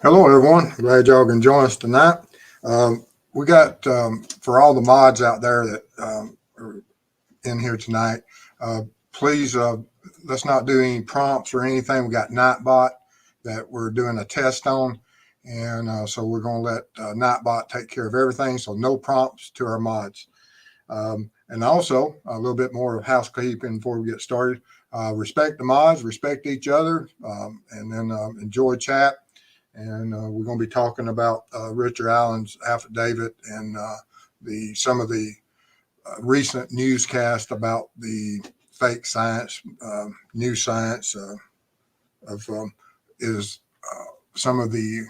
Hello, everyone. Glad y'all can join us tonight. We got for all the mods out there that are in here tonight. Uh, please, let's not do any prompts or anything. We got Nightbot that we're doing a test on, and so we're going to let Nightbot take care of everything. So no prompts to our mods. And also a little bit more of housekeeping before we get started. Respect the mods, respect each other, and then enjoy chat. And we're going to be talking about Richard Allen's affidavit and the some of the recent newscast about the fake science, new science of is some of the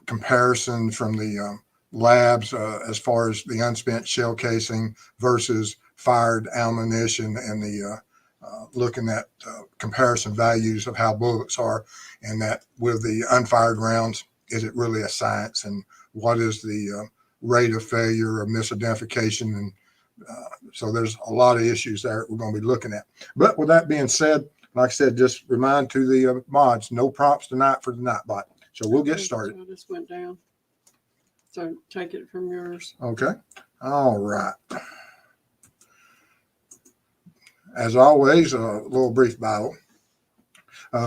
comparison from the labs as far as the unspent shell casing versus fired ammunition and the looking at comparison values of how bullets are, and that with the unfired rounds, is it really a science, and what is the rate of failure or misidentification, and so there's a lot of issues there we're going to be looking at. But with that being said, like I said, just remind to the mods, no prompts tonight for the Nightbot. So we'll get started. I just went down. So take it from yours. Okay. All right. As always, a little brief bio.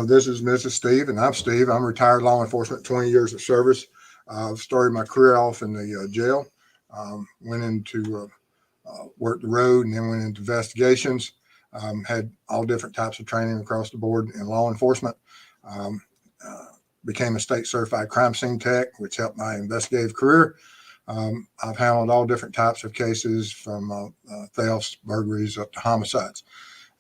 This is Mrs. Steve, and I'm Steve. I'm retired law enforcement, 20 years of service. I've started my career off in the jail, went into worked the road, and then went into investigations. Had all different types of training across the board in law enforcement. Became a state certified crime scene tech, which helped my investigative career. I've handled all different types of cases from thefts, burglaries, up to homicides.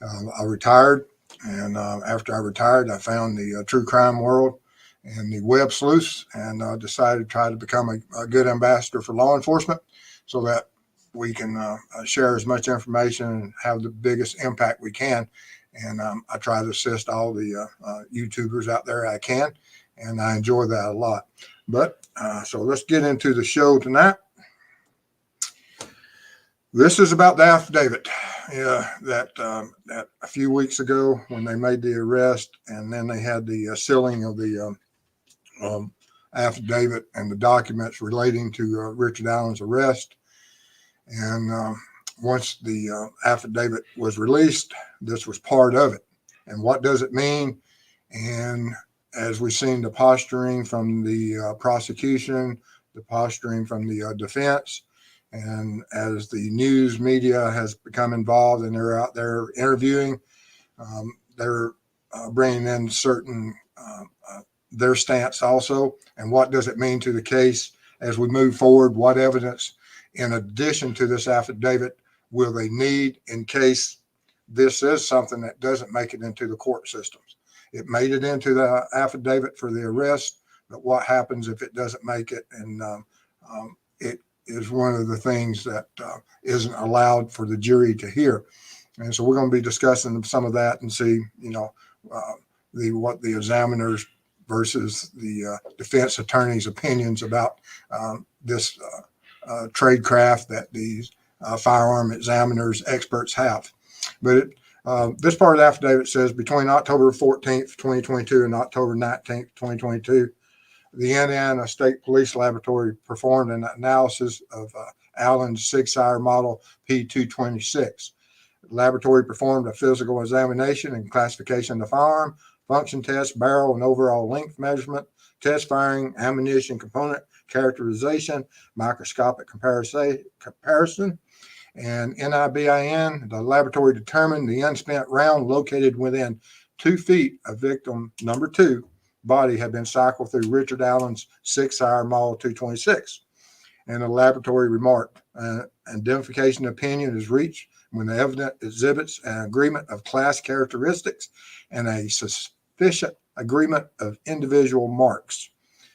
I retired, and after I retired, I found the true crime world and the web sleuths, and decided to try to become a good ambassador for law enforcement so that we can share as much information and have the biggest impact we can. And I try to assist all the YouTubers out there I can, and I enjoy that a lot. But so let's get into the show tonight. This is about the affidavit. Yeah, that a few weeks ago when they made the arrest, and then they had the sealing of the affidavit and the documents relating to Richard Allen's arrest. And once the affidavit was released, this was part of it. And what does it mean? And as we've seen the posturing from the prosecution, the posturing from the defense, and as the news media has become involved and they're out there interviewing, they're bringing in certain their stance also. And what does it mean to the case as we move forward? What evidence, in addition to this affidavit, will they need in case this is something that doesn't make it into the court systems? It made it into the affidavit for the arrest, but what happens if it doesn't make it? And it is one of the things that isn't allowed for the jury to hear. And so we're going to be discussing some of that and see, what the examiners versus the defense attorney's opinions about this trade craft that these firearm examiners experts have. But this part of the affidavit says between October 14th, 2022 and October 19th, 2022, the Indiana State Police Laboratory performed an analysis of Allen's Sig Sauer model P226. The laboratory performed a physical examination and classification of the firearm, function test, barrel and overall length measurement, test firing, ammunition component characterization, microscopic comparison, and NIBIN. The laboratory determined the unspent round located within 2 feet of victim number 2 body had been cycled through Richard Allen's Sig Sauer Model 226. And the laboratory remarked, identification opinion is reached when the evidence exhibits an agreement of class characteristics and a sufficient agreement of individual marks.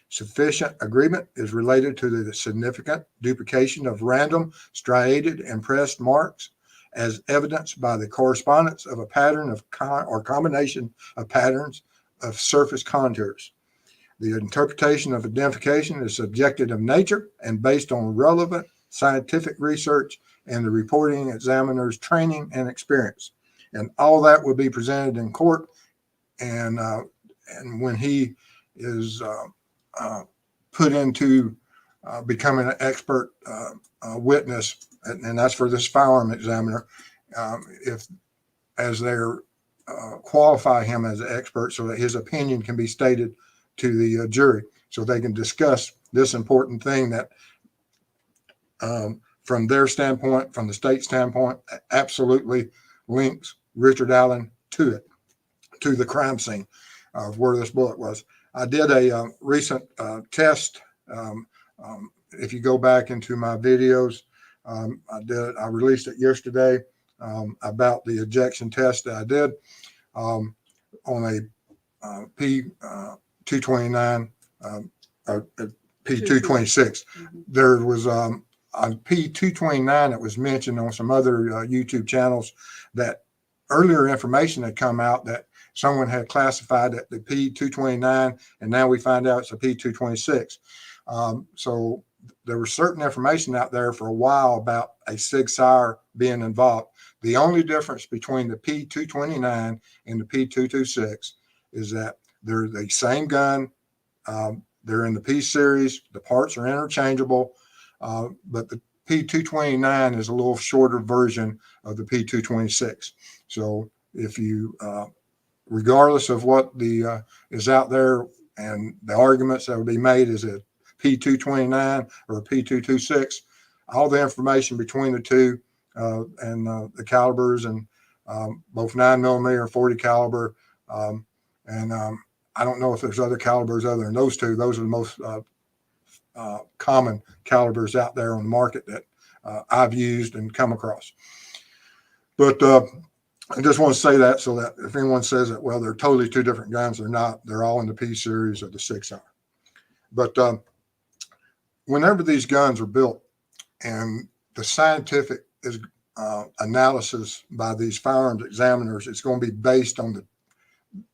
Sufficient agreement is related to the significant duplication of random, striated, and pressed marks as evidenced by the correspondence of a pattern of or combination of patterns of surface contours. The interpretation of identification is subjective of nature and based on relevant scientific research and the reporting examiner's training and experience. And all that will be presented in court. And when he is put into becoming an expert witness, and that's for this firearm examiner, if as they're qualify him as an expert so that his opinion can be stated to the jury so they can discuss this important thing that from their standpoint, from the state standpoint, absolutely links Richard Allen to it, to the crime scene of where this bullet was. I did a recent test. If you go back into my videos, I released it yesterday about the ejection test that I did on a P229 or P226. There was on P229 that was mentioned on some other YouTube channels that earlier information had come out that someone had classified at the P229, and now we find out it's a P226. So there was certain information out there for a while about a Sig Sauer being involved. The only difference between the P229 and the P226 is that they're the same gun. They're in the P series. The parts are interchangeable, but the P229 is a little shorter version of the P226. So if you, regardless of what the is out there and the arguments that would be made, is it P229 or P226, all the information between the two and the calibers and both 9mm and 40 caliber. I don't know if there's other calibers other than those two. Those are the most common calibers out there on the market that I've used and come across. But I just want to say that so that if anyone says that, well, they're totally two different guns, they're not. They're all in the P series of the Sig Sauer. But whenever these guns are built and the scientific is analysis by these firearms examiners, it's going to be based on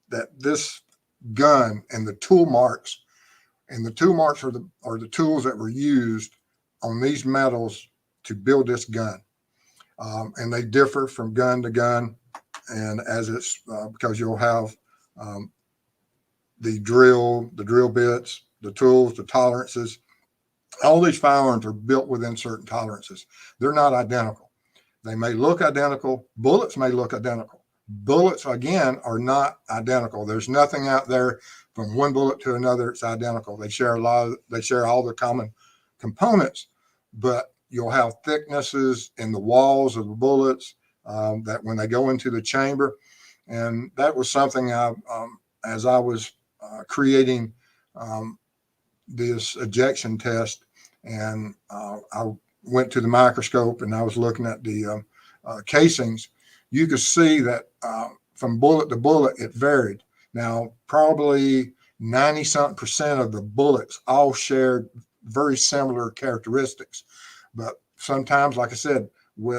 that this gun and the tool marks, and the tool marks are the tools that were used on these metals to build this gun, and they differ from gun to gun, and as it's because you'll have the drill bits, the tools, the tolerances. All these firearms are built within certain tolerances. They're not identical. They may look identical. Bullets may look identical. Bullets, again, are not identical. There's nothing out there from one bullet to another it's identical. They share all the common components, but you'll have thicknesses in the walls of the bullets that when they go into the chamber. And that was something as I was creating this ejection test, and I went to the microscope and I was looking at the casings. You could see that from bullet to bullet, it varied. Now, probably 90-something% of the bullets all shared very similar characteristics. But sometimes, like I said,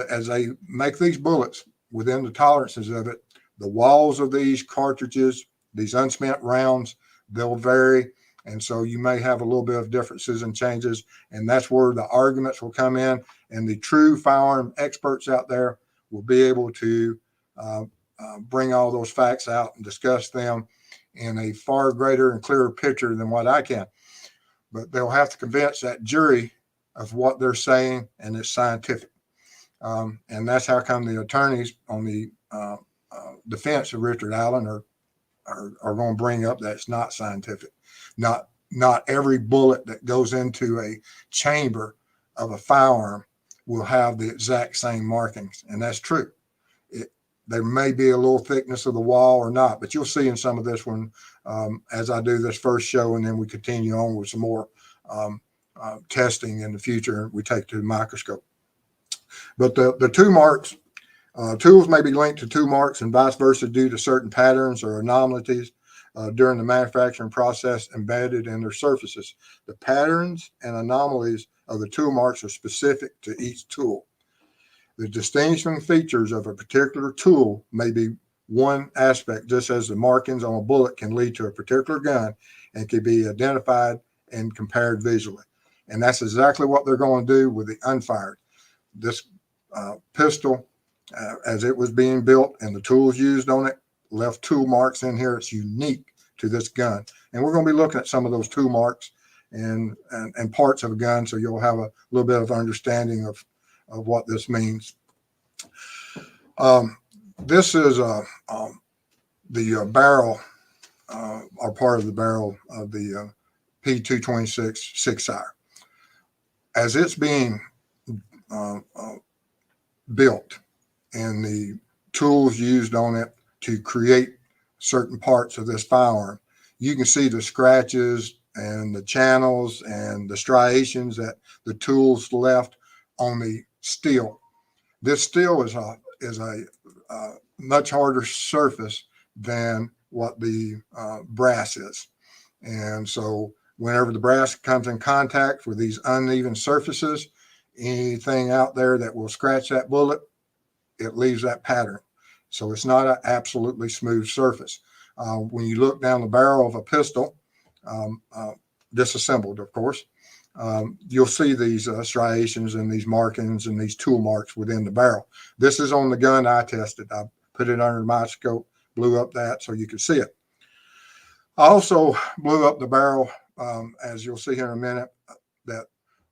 as they make these bullets within the tolerances of it, the walls of these cartridges, these unspent rounds, they'll vary. And so you may have a little bit of differences and changes. And that's where the arguments will come in. And the true firearm experts out there will be able to bring all those facts out and discuss them in a far greater and clearer picture than what I can. But they'll have to convince that jury of what they're saying, and it's scientific. And that's how come the attorneys on the defense of Richard Allen are going to bring up that it's not scientific. Not every bullet that goes into a chamber of a firearm will have the exact same markings, and that's true. There may be a little thickness of the wall or not, but you'll see in some of this one as I do this first show, and then we continue on with some more testing in the future. We take to the microscope. But the two marks, tools may be linked to two marks and vice versa due to certain patterns or anomalies during the manufacturing process embedded in their surfaces. The patterns and anomalies of the tool marks are specific to each tool. The distinguishing features of a particular tool may be one aspect, just as the markings on a bullet can lead to a particular gun and can be identified and compared visually. And that's exactly what they're going to do with the unfired. This pistol, as it was being built and the tools used on it, left tool marks in here. It's unique to this gun. And we're going to be looking at some of those tool marks and parts of a gun, so you'll have a little bit of understanding of what this means. This is the barrel, or part of the barrel of the P226 six-fire. As it's being built and the tools used on it to create certain parts of this firearm, you can see the scratches and the channels and the striations that the tools left on the steel. This steel is a much harder surface than what the brass is. And so whenever the brass comes in contact with these uneven surfaces, anything out there that will scratch that bullet, it leaves that pattern. So it's not an absolutely smooth surface. When you look down the barrel of a pistol, disassembled, of course, you'll see these striations and these markings and these tool marks within the barrel. This is on the gun I tested. I put it under the microscope, blew up that so you could see it. I also blew up the barrel, as you'll see here in a minute, that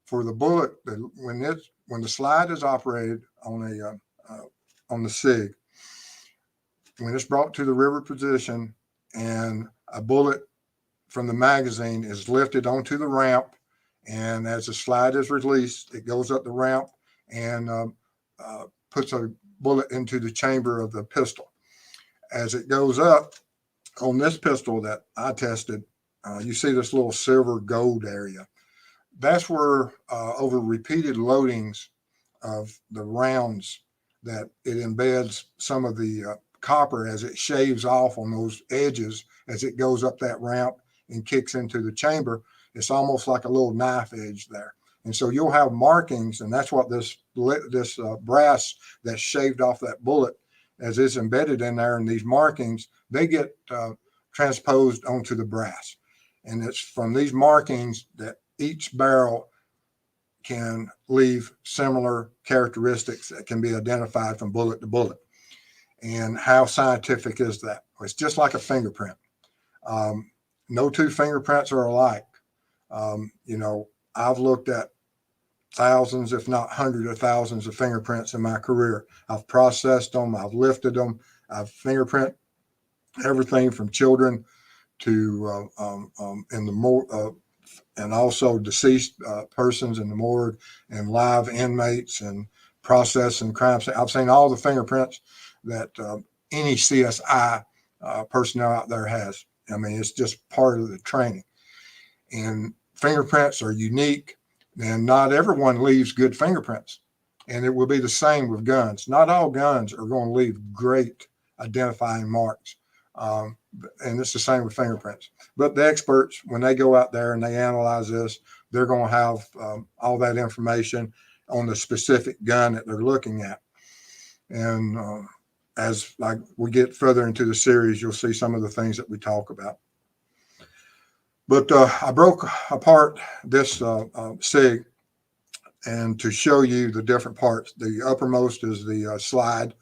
for the bullet, when the slide is operated on the SIG, when it's brought to the rivet position and a bullet from the magazine is lifted onto the ramp, and as the slide is released, it goes up the ramp and puts a bullet into the chamber of the pistol. As it goes up, on this pistol that I tested, you see this little silver gold area. That's where over repeated loadings of the rounds, that it embeds some of the copper as it shaves off on those edges as it goes up that ramp and kicks into the chamber. It's almost like a little knife edge there. And so you'll have markings, and that's what this brass that's shaved off that bullet, as it's embedded in there, and these markings, they get transposed onto the brass. And it's from these markings that each barrel can leave similar characteristics that can be identified from bullet to bullet. And how scientific is that? Well, it's just like a fingerprint. No two fingerprints are alike. I've looked at thousands, if not hundreds of thousands of fingerprints in my career. I've processed them. I've lifted them. I've fingerprint everything from children to and also deceased persons in the morgue and live inmates and processing crime. I've seen all the fingerprints that any CSI personnel out there has. I mean, it's just part of the training. And fingerprints are unique, and not everyone leaves good fingerprints. And it will be the same with guns. Not all guns are going to leave great identifying marks. And it's the same with fingerprints. But the experts, when they go out there and they analyze this, they're going to have all that information on the specific gun that they're looking at. And as we get further into the series, you'll see some of the things that we talk about. But I broke apart this SIG, and to show you the different parts. The uppermost is the slide.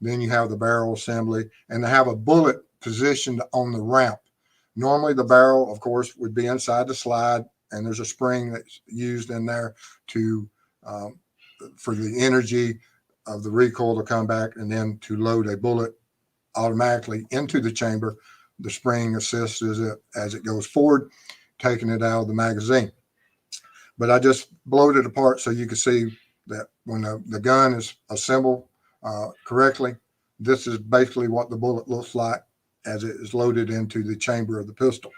Then you have the barrel assembly, and they have a bullet positioned on the ramp. Normally the barrel, of course, would be inside the slide, and there's a spring that's used in there to for the energy of the recoil to come back, and then to load a bullet automatically into the chamber. The spring assists as it goes forward, taking it out of the magazine. But I just blowed it apart so you can see that when the gun is assembled correctly, this is basically what the bullet looks like as it is loaded into the chamber of the pistol.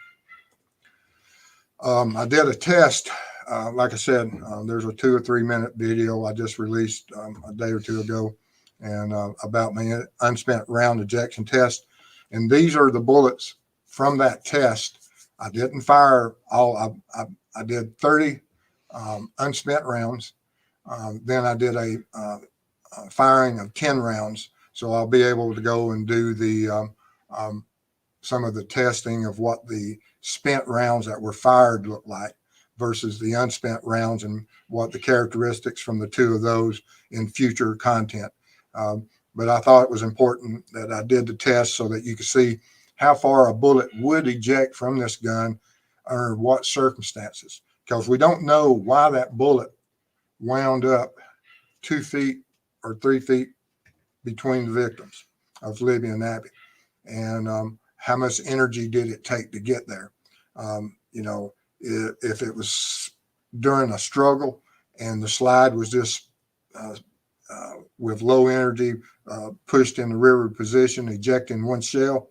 I did a test. Like I said, there's a 2 or 3 minute video I just released a day or two ago, and about my unspent round ejection test. And these are the bullets from that test. I didn't fire all. I did 30 unspent rounds. Then I did a firing of 10 rounds. So I'll be able to go and do the some of the testing of what the spent rounds that were fired look like versus the unspent rounds, and what the characteristics from the two of those in future content. But I thought it was important that I did the test so that you could see how far a bullet would eject from this gun or what circumstances, because we don't know why that bullet wound up 2 feet or 3 feet between the victims of Libby and Abby, and how much energy did it take to get there. You know, if it was during a struggle and the slide was just with low energy pushed in the rearward position, ejecting one shell,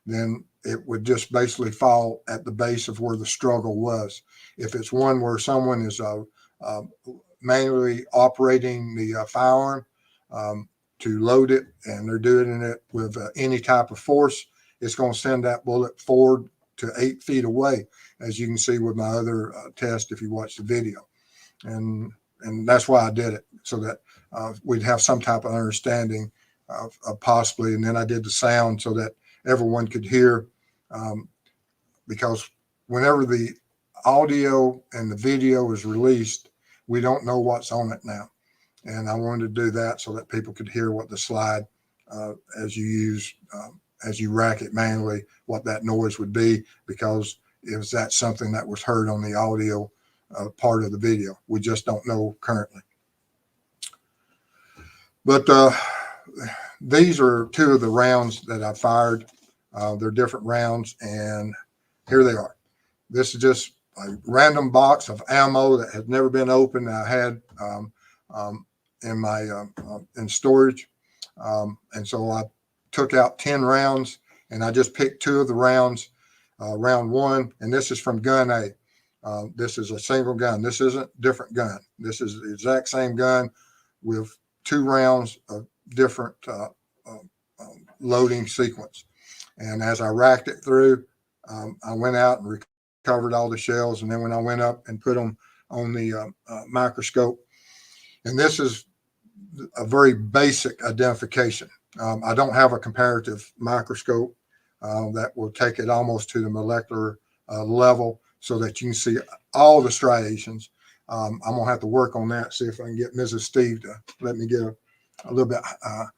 then it would just basically fall at the base of where the struggle was. If it's one where someone is manually operating the firearm to load it, and they're doing it with any type of force, it's going to send that bullet forward to 8 feet away, as you can see with my other test if you watch the video. And that's why I did it, so that we'd have some type of understanding of possibly. And then I did the sound so that everyone could hear, because whenever the audio and the video is released, we don't know what's on it now. And I wanted to do that so that people could hear what the slide, as you rack it manually, what that noise would be, because that's something that was heard on the audio part of the video. We just don't know currently. But these are 2 of the rounds that I fired. They're different rounds, and here they are. This is just a random box of ammo that had never been opened. I had in my in storage, and so I took out 10 rounds, and I just picked 2 of the rounds. Round 1, and this is from gun A. This is a single gun. This isn't a different gun. This is the exact same gun with 2 rounds of different loading sequence. And as I racked it through, I went out and recovered all the shells. And then when I went up and put them on the microscope, and this is a very basic identification. I don't have a comparative microscope that will take it almost to the molecular level so that you can see all the striations. I'm going to have to work on that, see if I can get Mrs. Steve to let me get a little bit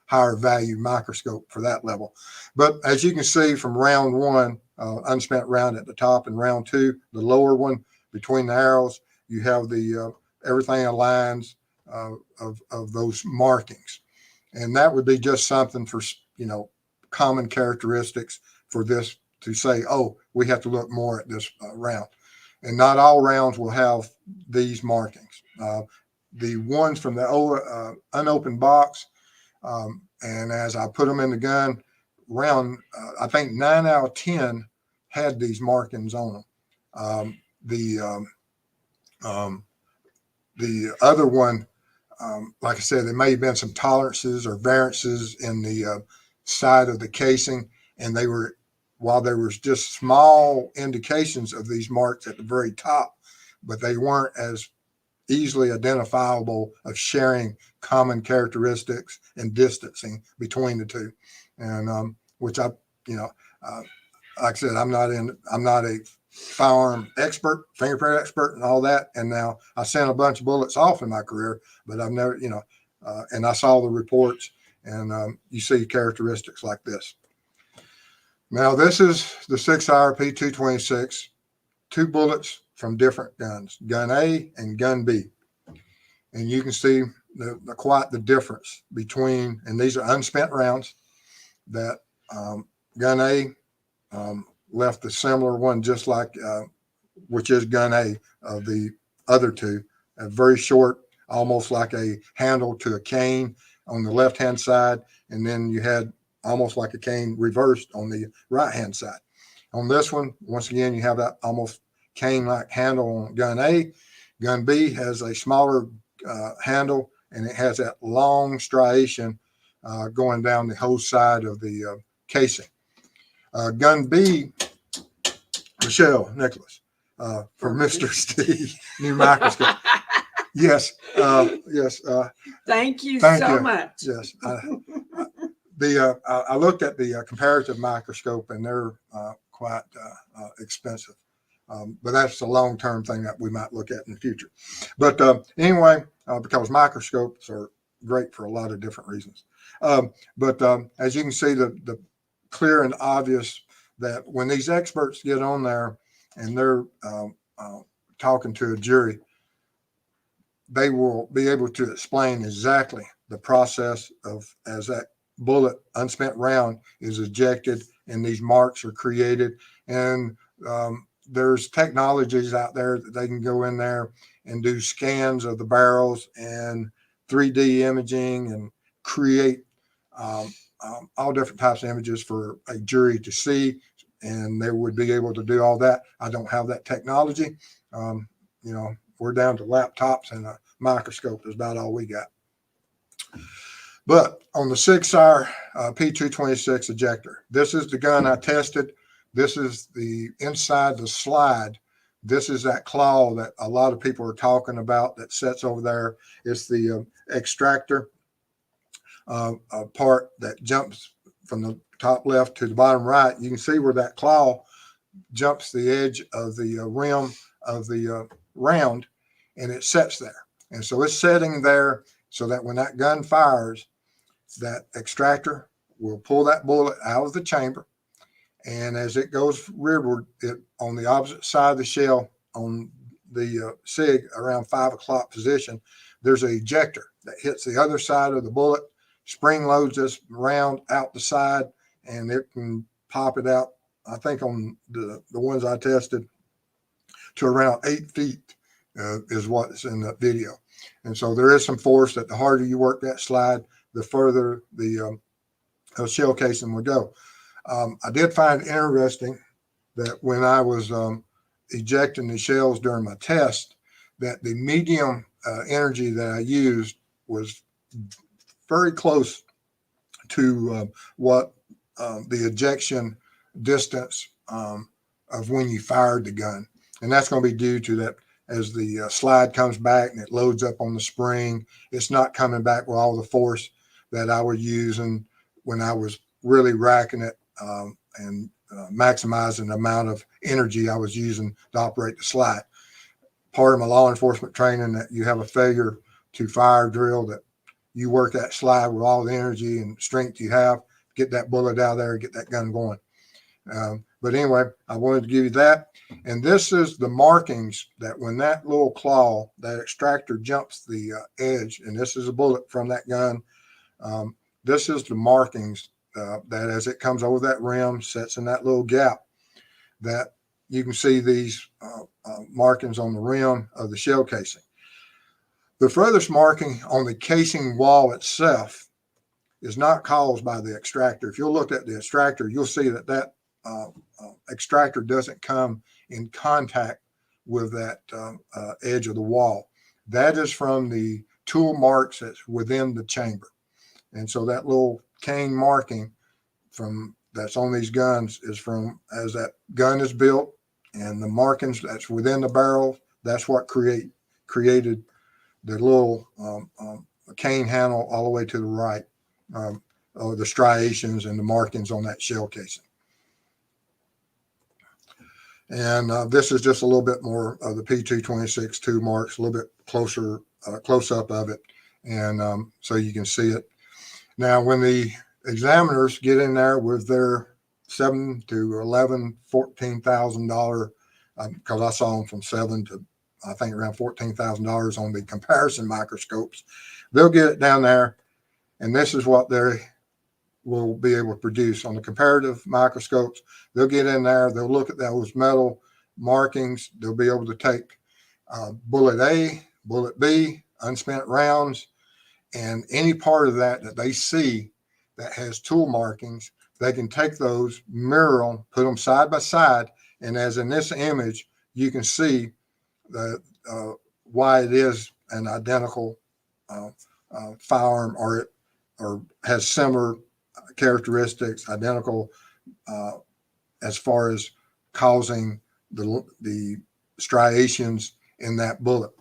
higher value microscope for that level. But as you can see from round 1, unspent round at the top, and round 2, the lower one between the arrows, you have the everything aligns of those markings. And that would be just something for, common characteristics for this to say, oh, we have to look more at this round. And not all rounds will have these markings. The ones from the unopened box, and as I put them in the gun, I think 9 out of 10 had these markings on them. The other one, like I said, there may have been some tolerances or variances in the side of the casing, and while there was just small indications of these marks at the very top, but they weren't as easily identifiable of sharing common characteristics and distancing between the 2. And which like I said, I'm not a firearm expert, fingerprint expert, and all that. And now I sent a bunch of bullets off in my career, but I've never, and I saw the reports, and you see characteristics like this. Now, this is the 6IRP 226, 2 bullets from different guns, gun A and gun B. And you can see quite the difference between, and these are unspent rounds, that gun A left a similar one, just like, which is gun A of the other 2, a very short, almost like a handle to a cane on the left-hand side. And then you had almost like a cane reversed on the right-hand side. On this one, once again, you have that almost cane-like handle on gun A. Gun B has a smaller handle, and it has that long striation going down the whole side of the casing. Gun B, Michelle Nicholas, for Mr. Steve, new microscope. Yes, yes. Thank you so much. Yes. I looked at the comparative microscope, and they're quite expensive. But that's a long-term thing that we might look at in the future. But anyway, because microscopes are great for a lot of different reasons. But as you can see, the clear and obvious that when these experts get on there and they're talking to a jury, they will be able to explain exactly the process of as that bullet, unspent round, is ejected and these marks are created. And there's technologies out there that they can go in there and do scans of the barrels and 3D imaging and create all different types of images for a jury to see. And they would be able to do all that. I don't have that technology. We're down to laptops and a microscope is about all we got. But on the Sig Sauer P226 ejector, this is the gun I tested. This is the inside the slide. This is that claw that a lot of people are talking about that sits over there. It's the extractor part that jumps from the top left to the bottom right. You can see where that claw jumps the edge of the rim of the round, and it sets there. And so it's setting there so that when that gun fires, that extractor will pull that bullet out of the chamber. And as it goes rearward, on the opposite side of the shell on the SIG around 5 o'clock position, there's an ejector that hits the other side of the bullet, spring loads this round out the side, and it can pop it out, I think on the ones I tested, to around 8 feet is what's in the video. And so there is some force that the harder you work that slide, the further the shell casing would go. I did find interesting that when I was ejecting the shells during my test, that the medium energy that I used was very close to what the ejection distance of when you fired the gun. And that's going to be due to that as the slide comes back and it loads up on the spring, it's not coming back with all the force that I was using when I was really racking it and maximizing the amount of energy I was using to operate the slide. Part of my law enforcement training that you have a failure to fire drill, that you work that slide with all the energy and strength you have, get that bullet out there, get that gun going. But anyway, I wanted to give you that. And this is the markings that when that little claw, that extractor jumps the edge, and this is a bullet from that gun, this is the markings that as it comes over that rim, sets in that little gap, that you can see these markings on the rim of the shell casing. The furthest marking on the casing wall itself is not caused by the extractor. If you'll look at the extractor, you'll see that that extractor doesn't come in contact with that edge of the wall. That is from the tool marks that's within the chamber. And so that little cane marking from that's on these guns is from as that gun is built, and the markings that's within the barrel, that's what created the little cane handle all the way to the right, or the striations and the markings on that shell casing. And this is just a little bit more of the P226 2 marks, a little bit closer, close up of it. And so you can see it. Now, when the examiners get in there with their $7,000 to $11,000, $14,000, because I saw them from $7,000 to I think around $14,000 on the comparison microscopes, they'll get it down there, and this is what they will be able to produce on the comparative microscopes. They'll get in there, they'll look at those metal markings, they'll be able to take bullet A, bullet B, unspent rounds, and any part of that that they see that has tool markings, they can take those, mirror them, put them side by side, and as in this image, you can see the why it is an identical firearm, or has similar characteristics, identical as far as causing the striations in that bullet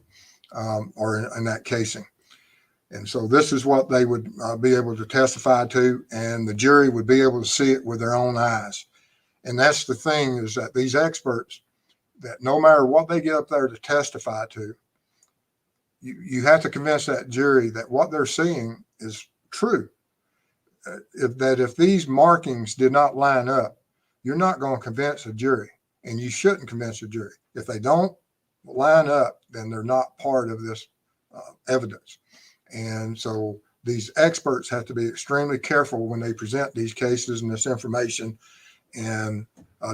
or in that casing. And so this is what they would be able to testify to, and the jury would be able to see it with their own eyes. And that's the thing, is that these experts, that no matter what they get up there to testify to, you have to convince that jury that what they're seeing is true. If these markings did not line up, you're not going to convince a jury, and you shouldn't convince a jury. If they don't line up, then they're not part of this evidence. And so these experts have to be extremely careful when they present these cases and this information. And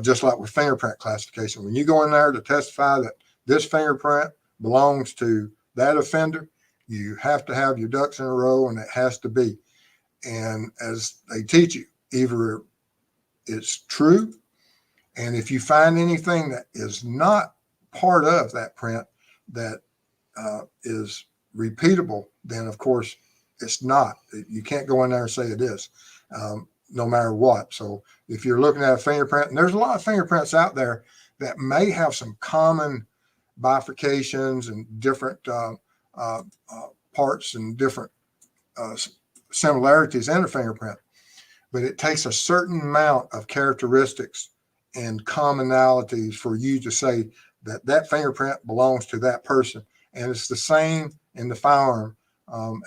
just like with fingerprint classification, when you go in there to testify that this fingerprint belongs to that offender, you have to have your ducks in a row, and it has to be. And as they teach you, either it's true, and if you find anything that is not part of that print that is repeatable, then of course it's not. You can't go in there and say it is, no matter what. So if you're looking at a fingerprint, and there's a lot of fingerprints out there that may have some common bifurcations and different parts and different similarities in a fingerprint, but it takes a certain amount of characteristics and commonalities for you to say that that fingerprint belongs to that person. And it's the same in the firearm,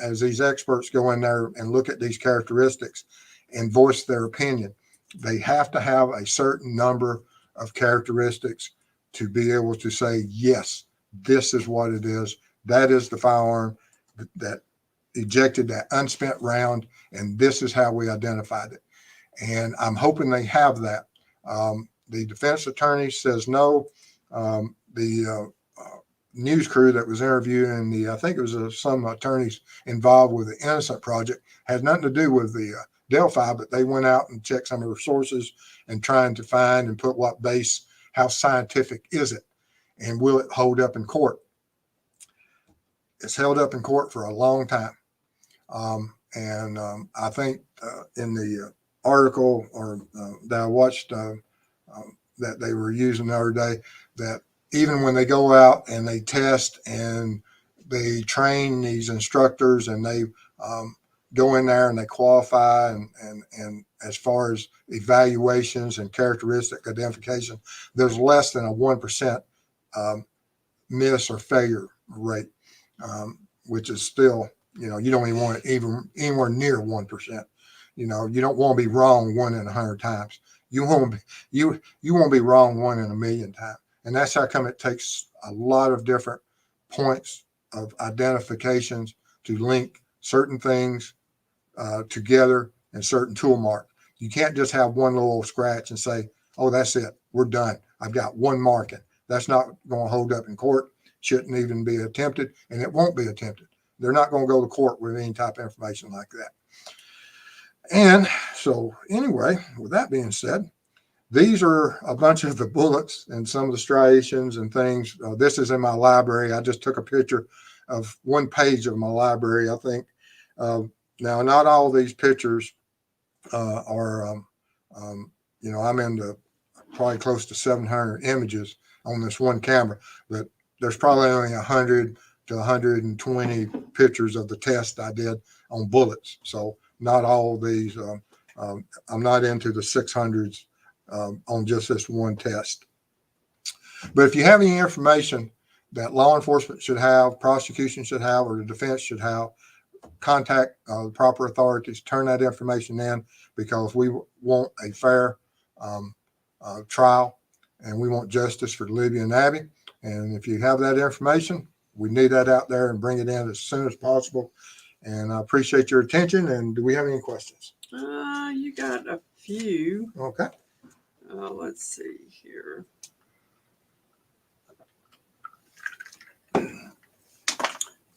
as these experts go in there and look at these characteristics and voice their opinion. They have to have a certain number of characteristics to be able to say, yes, this is what it is. That is the firearm that ejected that unspent round, and this is how we identified it. And I'm hoping they have that. The defense attorney says no. The news crew that was interviewing I think it was some attorneys involved with the Innocent Project, had nothing to do with the Delphi, but they went out and checked some of their sources and trying to find and put what base, how scientific is it, and will it hold up in court? It's held up in court for a long time. I think in the article that I watched that they were using the other day, that even when they go out and they test and they train these instructors and they go in there and they qualify and as far as evaluations and characteristic identification, there's less than a 1% miss or failure rate, which is still, you don't even want it even anywhere near 1%. You don't want to be wrong 1 in 100 times. You won't be wrong 1 in a million times. And that's how come it takes a lot of different points of identifications to link certain things together in certain tool mark. You can't just have one little scratch and say, oh, that's it, we're done, I've got one marking. That's not going to hold up in court, shouldn't even be attempted, and it won't be attempted. They're not going to go to court with any type of information like that. And so anyway, with that being said, these are a bunch of the bullets and some of the striations and things. This is in my library. I just took a picture of one page of my library, I think. Now, not all of these pictures are, I'm into probably close to 700 images on this one camera, but there's probably only 100 to 120 pictures of the test I did on bullets. So not all of these, I'm not into the 600s on just this one test. But if you have any information that law enforcement should have, prosecution should have, or the defense should have, contact the proper authorities, turn that information in, because we want a fair trial, and we want justice for Libby and Abby. And if you have that information, we need that out there and bring it in as soon as possible. And I appreciate your attention. And do we have any questions? You got a few. Okay. Let's see here.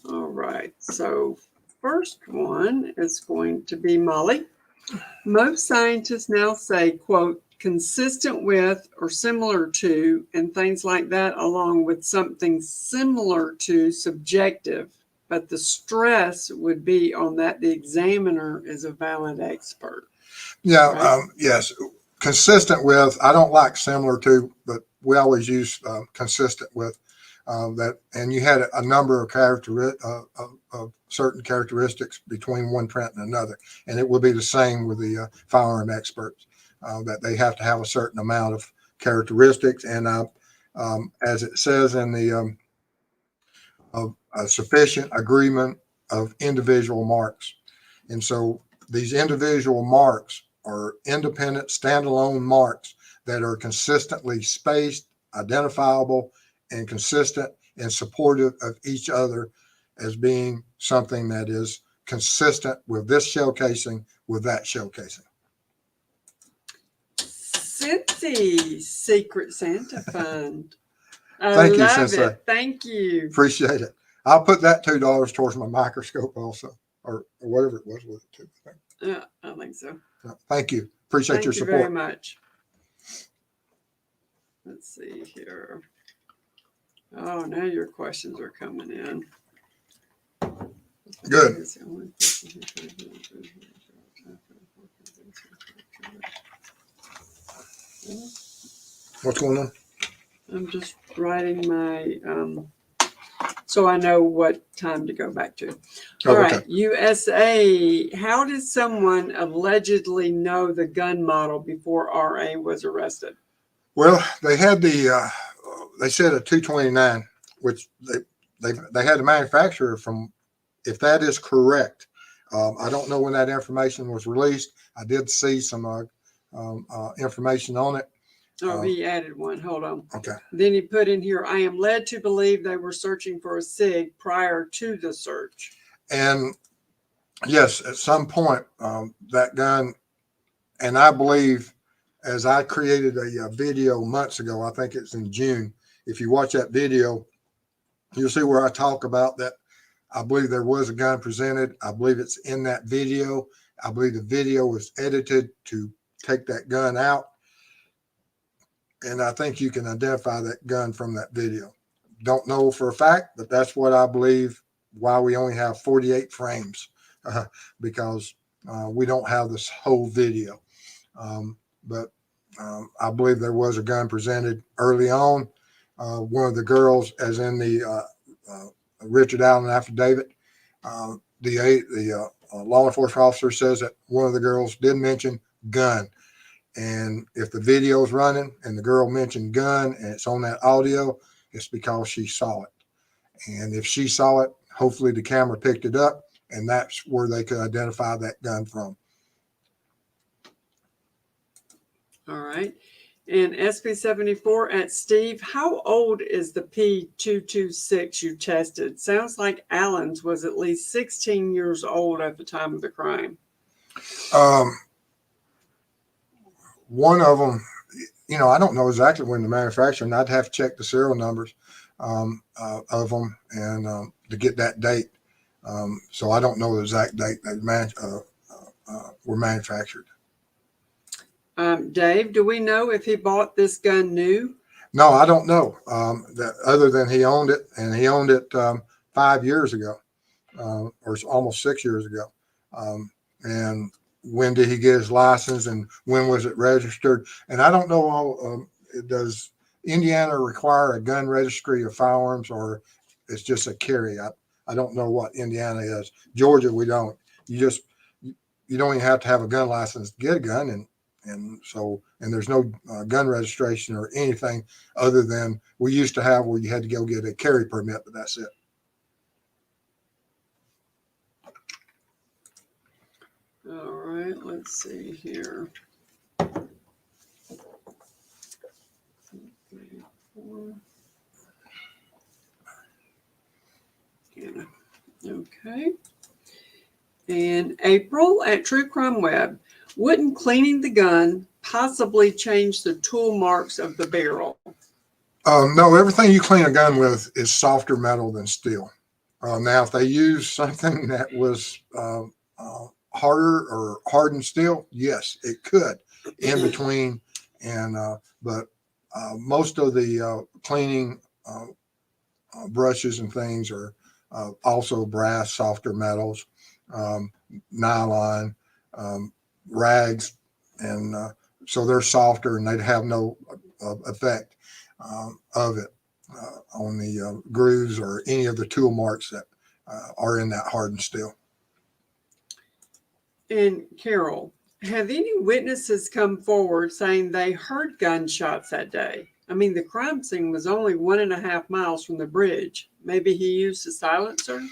All right. So first one is going to be Molly. Most scientists now say, quote, consistent with or similar to, and things like that, along with something similar to subjective. But the stress would be on that the examiner is a valid expert. Yeah, right? Yes. Consistent with, I don't like similar to, but we always use consistent with that. And you had a number of certain characteristics between one print and another. And it will be the same with the firearm experts, that they have to have a certain amount of characteristics. And as it says in the of a sufficient agreement of individual marks. And so these individual marks are independent, standalone marks that are consistently spaced, identifiable, and consistent and supportive of each other as being something that is consistent with this shell casing with that shell casing. Cincy, Secret Santa Fund. I Thank you, love Sensei. it. Thank you. Appreciate it. I'll put that $2 towards my microscope also, or whatever it was with it too. Yeah, I think so. Thank you. Appreciate Thank your you very support. much. Let's see here. Oh, now your questions are coming in. Good. What's going on? I'm just writing my, so I know what time to go back to. All right, okay. USA. How did someone allegedly know the gun model before RA was arrested? Well, they had they said a 229, which they had the manufacturer from, if that is correct. I don't know when that information was released. I did see some information on it. Oh, he added one. Hold on. Okay. Then he put in here, I am led to believe they were searching for a SIG prior to the search. And yes, at some point, that gun, and I believe, as I created a video months ago, I think it's in June. If you watch that video, you'll see where I talk about that. I believe there was a gun presented. I believe it's in that video. I believe the video was edited to take that gun out. And I think you can identify that gun from that video. Don't know for a fact, but that's what I believe, why we only have 48 frames, because we don't have this whole video. But I believe there was a gun presented early on. One of the girls, as in the Richard Allen affidavit, the law enforcement officer says that one of the girls did mention gun. And if the video is running and the girl mentioned gun and it's on that audio, it's because she saw it. And if she saw it, hopefully the camera picked it up, and that's where they could identify that gun from. All right. And SB74 at Steve, how old is the P226 you tested? Sounds like Allen's was at least 16 years old at the time of the crime. One of them, I don't know exactly when the manufacturer, and I'd have to check the serial numbers of them and to get that date. So I don't know the exact date they were manufactured. Dave, do we know if he bought this gun new? No, I don't know. That other than he owned it, and he owned it 5 years ago, or almost 6 years ago. And when did he get his license, and when was it registered? And I don't know all. Does Indiana require a gun registry of firearms, or it's just a carry? I don't know what Indiana is. Georgia, we don't. You don't even have to have a gun license to get a gun, and there's no gun registration or anything other than we used to have, where you had to go get a carry permit, but that's it. All right, let's see here. Yeah. Okay. And April at True Crime Web, wouldn't cleaning the gun possibly change the tool marks of the barrel? No, everything you clean a gun with is softer metal than steel. Now, if they use something that was harder or hardened steel, yes, it could in between. And but most of the cleaning brushes and things are also brass, softer metals, nylon, rags, and so they're softer, and they'd have no effect of it on the grooves or any of the tool marks that are in that hardened steel. And Carol, have any witnesses come forward saying they heard gunshots that day? I mean, the crime scene was only 1.5 miles from the bridge. Maybe he used a silencer?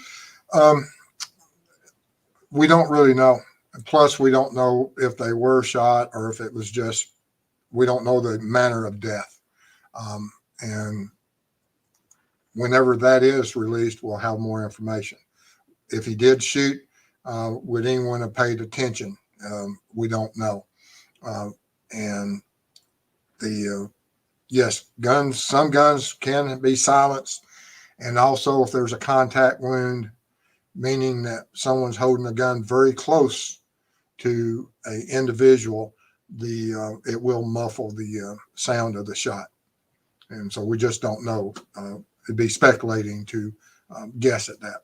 We don't really know. Plus, we don't know if they were shot or if it was just we don't know the manner of death. And whenever that is released, we'll have more information. If he did shoot, would anyone have paid attention? We don't know. And yes, some guns can be silenced. And also if there's a contact wound, meaning that someone's holding a gun very close to an individual, it will muffle the sound of the shot. And so we just don't know. It'd be speculating to guess at that.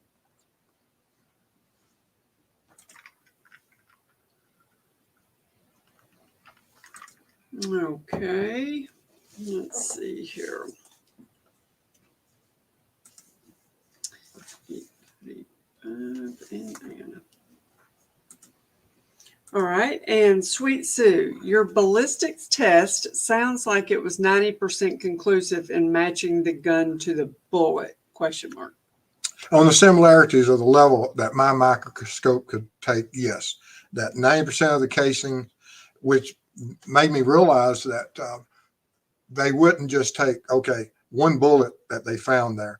Okay, let's see here. All right, and Sweet Sue, your ballistics test sounds like it was 90% conclusive in matching the gun to the bullet, ? On the similarities of the level that my microscope could take, yes, that 90% of the casing, which made me realize that they wouldn't just take, okay, one bullet that they found there.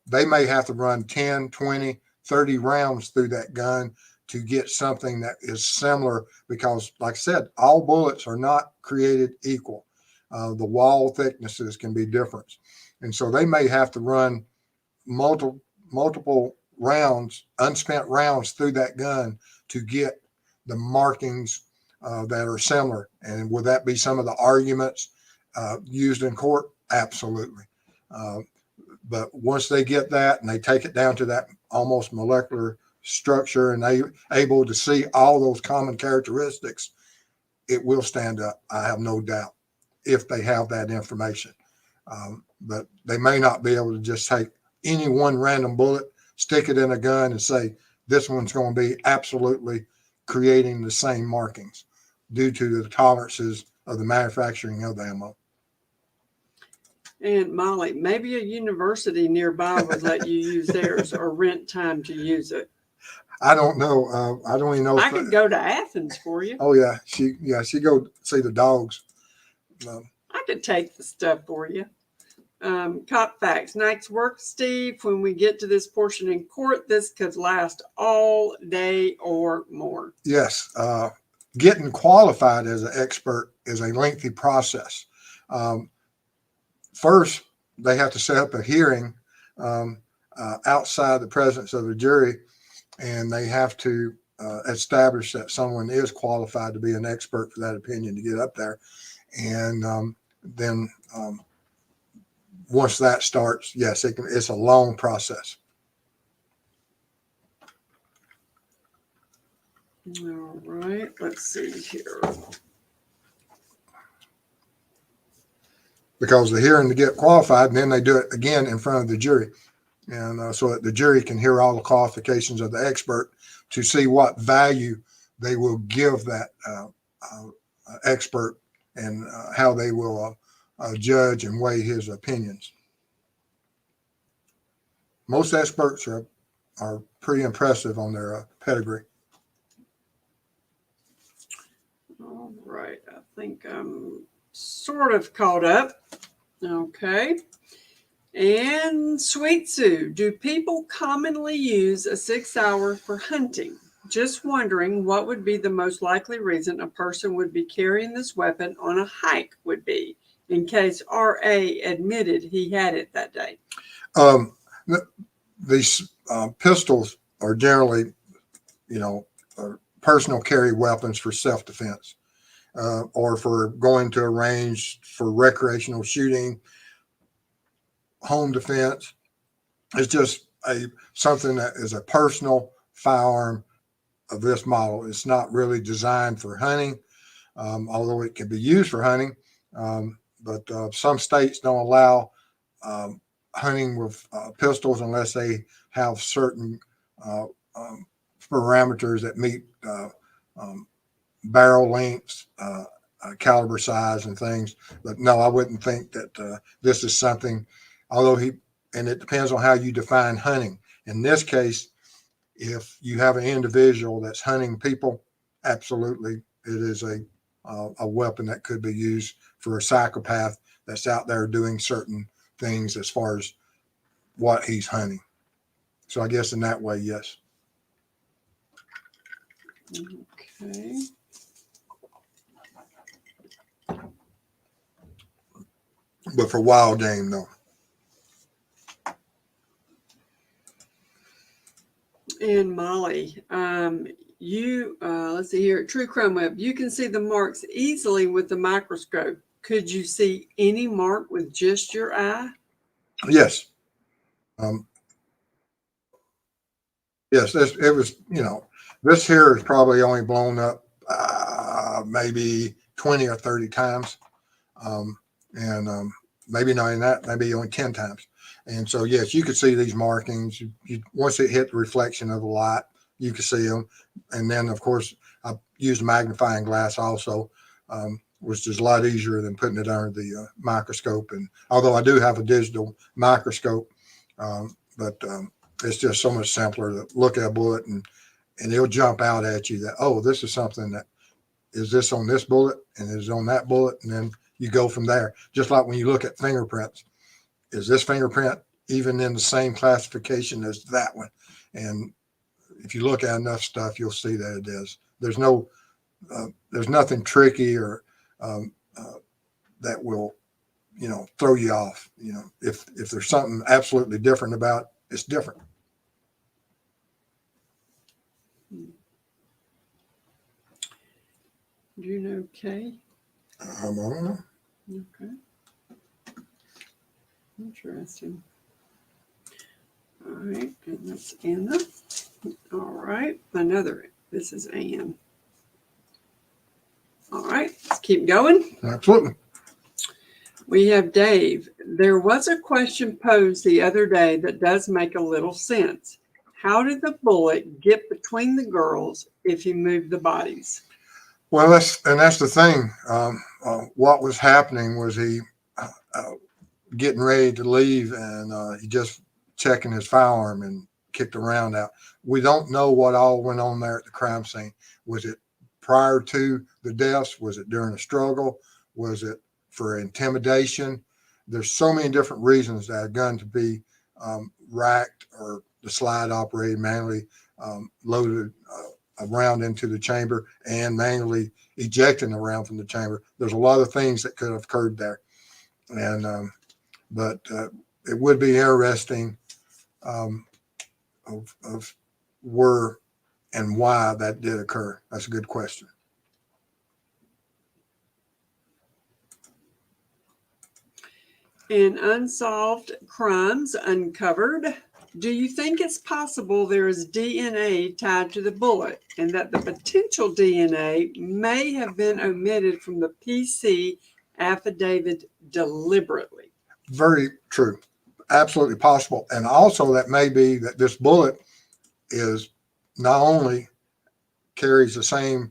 They may have to run 10, 20, 30 rounds through that gun to get something that is similar, because like I said, all bullets are not created equal. The wall thicknesses can be different. And so they may have to run multiple rounds, unspent rounds through that gun to get the markings that are similar. And would that be some of the arguments used in court? Absolutely. But once they get that and they take it down to that almost molecular structure and they able to see all those common characteristics, it will stand up. I have no doubt, if they have that information. But they may not be able to just take any one random bullet, stick it in a gun and say, this one's going to be absolutely creating the same markings due to the tolerances of the manufacturing of the ammo. And Molly, maybe a university nearby would let you use theirs or rent time to use it. I don't know. I don't even know. I could go to Athens for you. Oh yeah, she go see the dogs. I could take the stuff for you. Cop facts. Nice work, Steve. When we get to this portion in court, this could last all day or more. Yes. Getting qualified as an expert is a lengthy process. First, they have to set up a hearing outside the presence of the jury, and they have to establish that someone is qualified to be an expert for that opinion to get up there. And then once that starts, yes, it's a long process. All right, let's see here. Because the hearing to get qualified, and then they do it again in front of the jury. And so that the jury can hear all the qualifications of the expert to see what value they will give that expert and how they will judge and weigh his opinions. Most experts are pretty impressive on their pedigree. All right, I think I'm sort of caught up. Okay. And Sweet Sue, do people commonly use a 6-hour for hunting? Just wondering what would be the most likely reason a person would be carrying this weapon on a hike would be, in case R.A. admitted he had it that day. These pistols are generally, personal carry weapons for self-defense or for going to a range for recreational shooting, home defense. It's just something that is a personal firearm of this model. It's not really designed for hunting, although it can be used for hunting. But some states don't allow hunting with pistols unless they have certain parameters that meet barrel lengths, caliber size and things. But no, I wouldn't think that this is something, although and it depends on how you define hunting. In this case, if you have an individual that's hunting people, absolutely, it is a a weapon that could be used for a psychopath that's out there doing certain things as far as what he's hunting. So I guess in that way, yes. Okay. But for wild game, no. And Molly, let's see here at True Crime Web, you can see the marks easily with the microscope. Could you see any mark with just your eye? Yes. Yes, it was, this here is probably only blown up maybe 20 or 30 times. And maybe not in that, maybe only 10 times. And so, yes, you could see these markings. Once it hit the reflection of the light, you could see them. And then, of course, I used a magnifying glass also, which is a lot easier than putting it under the microscope. And although I do have a digital microscope, but it's just so much simpler to look at a bullet and it'll jump out at you that, oh, this is something that is this on this bullet and is on that bullet. And then you go from there. Just like when you look at fingerprints, is this fingerprint even in the same classification as that one? And if you look at enough stuff, you'll see that it is. There's nothing tricky or that will, throw you off. If there's something absolutely different about it, it's different. Do you know Kay? I don't know. Okay. Interesting. All right, and that's Anna. All right, this is Ann. All right, let's keep going. Absolutely. We have Dave. There was a question posed the other day that does make a little sense. How did the bullet get between the girls if he moved the bodies? Well, that's the thing. What was happening was he getting ready to leave, and he just checking his firearm and kicked a round out. We don't know what all went on there at the crime scene. Was it prior to the deaths? Was it during a struggle? Was it for intimidation? There's so many different reasons that a gun to be racked or the slide operated manually loaded a round into the chamber and manually ejecting the round from the chamber. There's a lot of things that could have occurred there. And but it would be interesting of where and why that did occur. That's a good question. In Unsolved Crimes Uncovered, do you think it's possible there is DNA tied to the bullet and that the potential DNA may have been omitted from the PC affidavit deliberately? Very true. Absolutely possible. And also that may be that this bullet is not only carries the same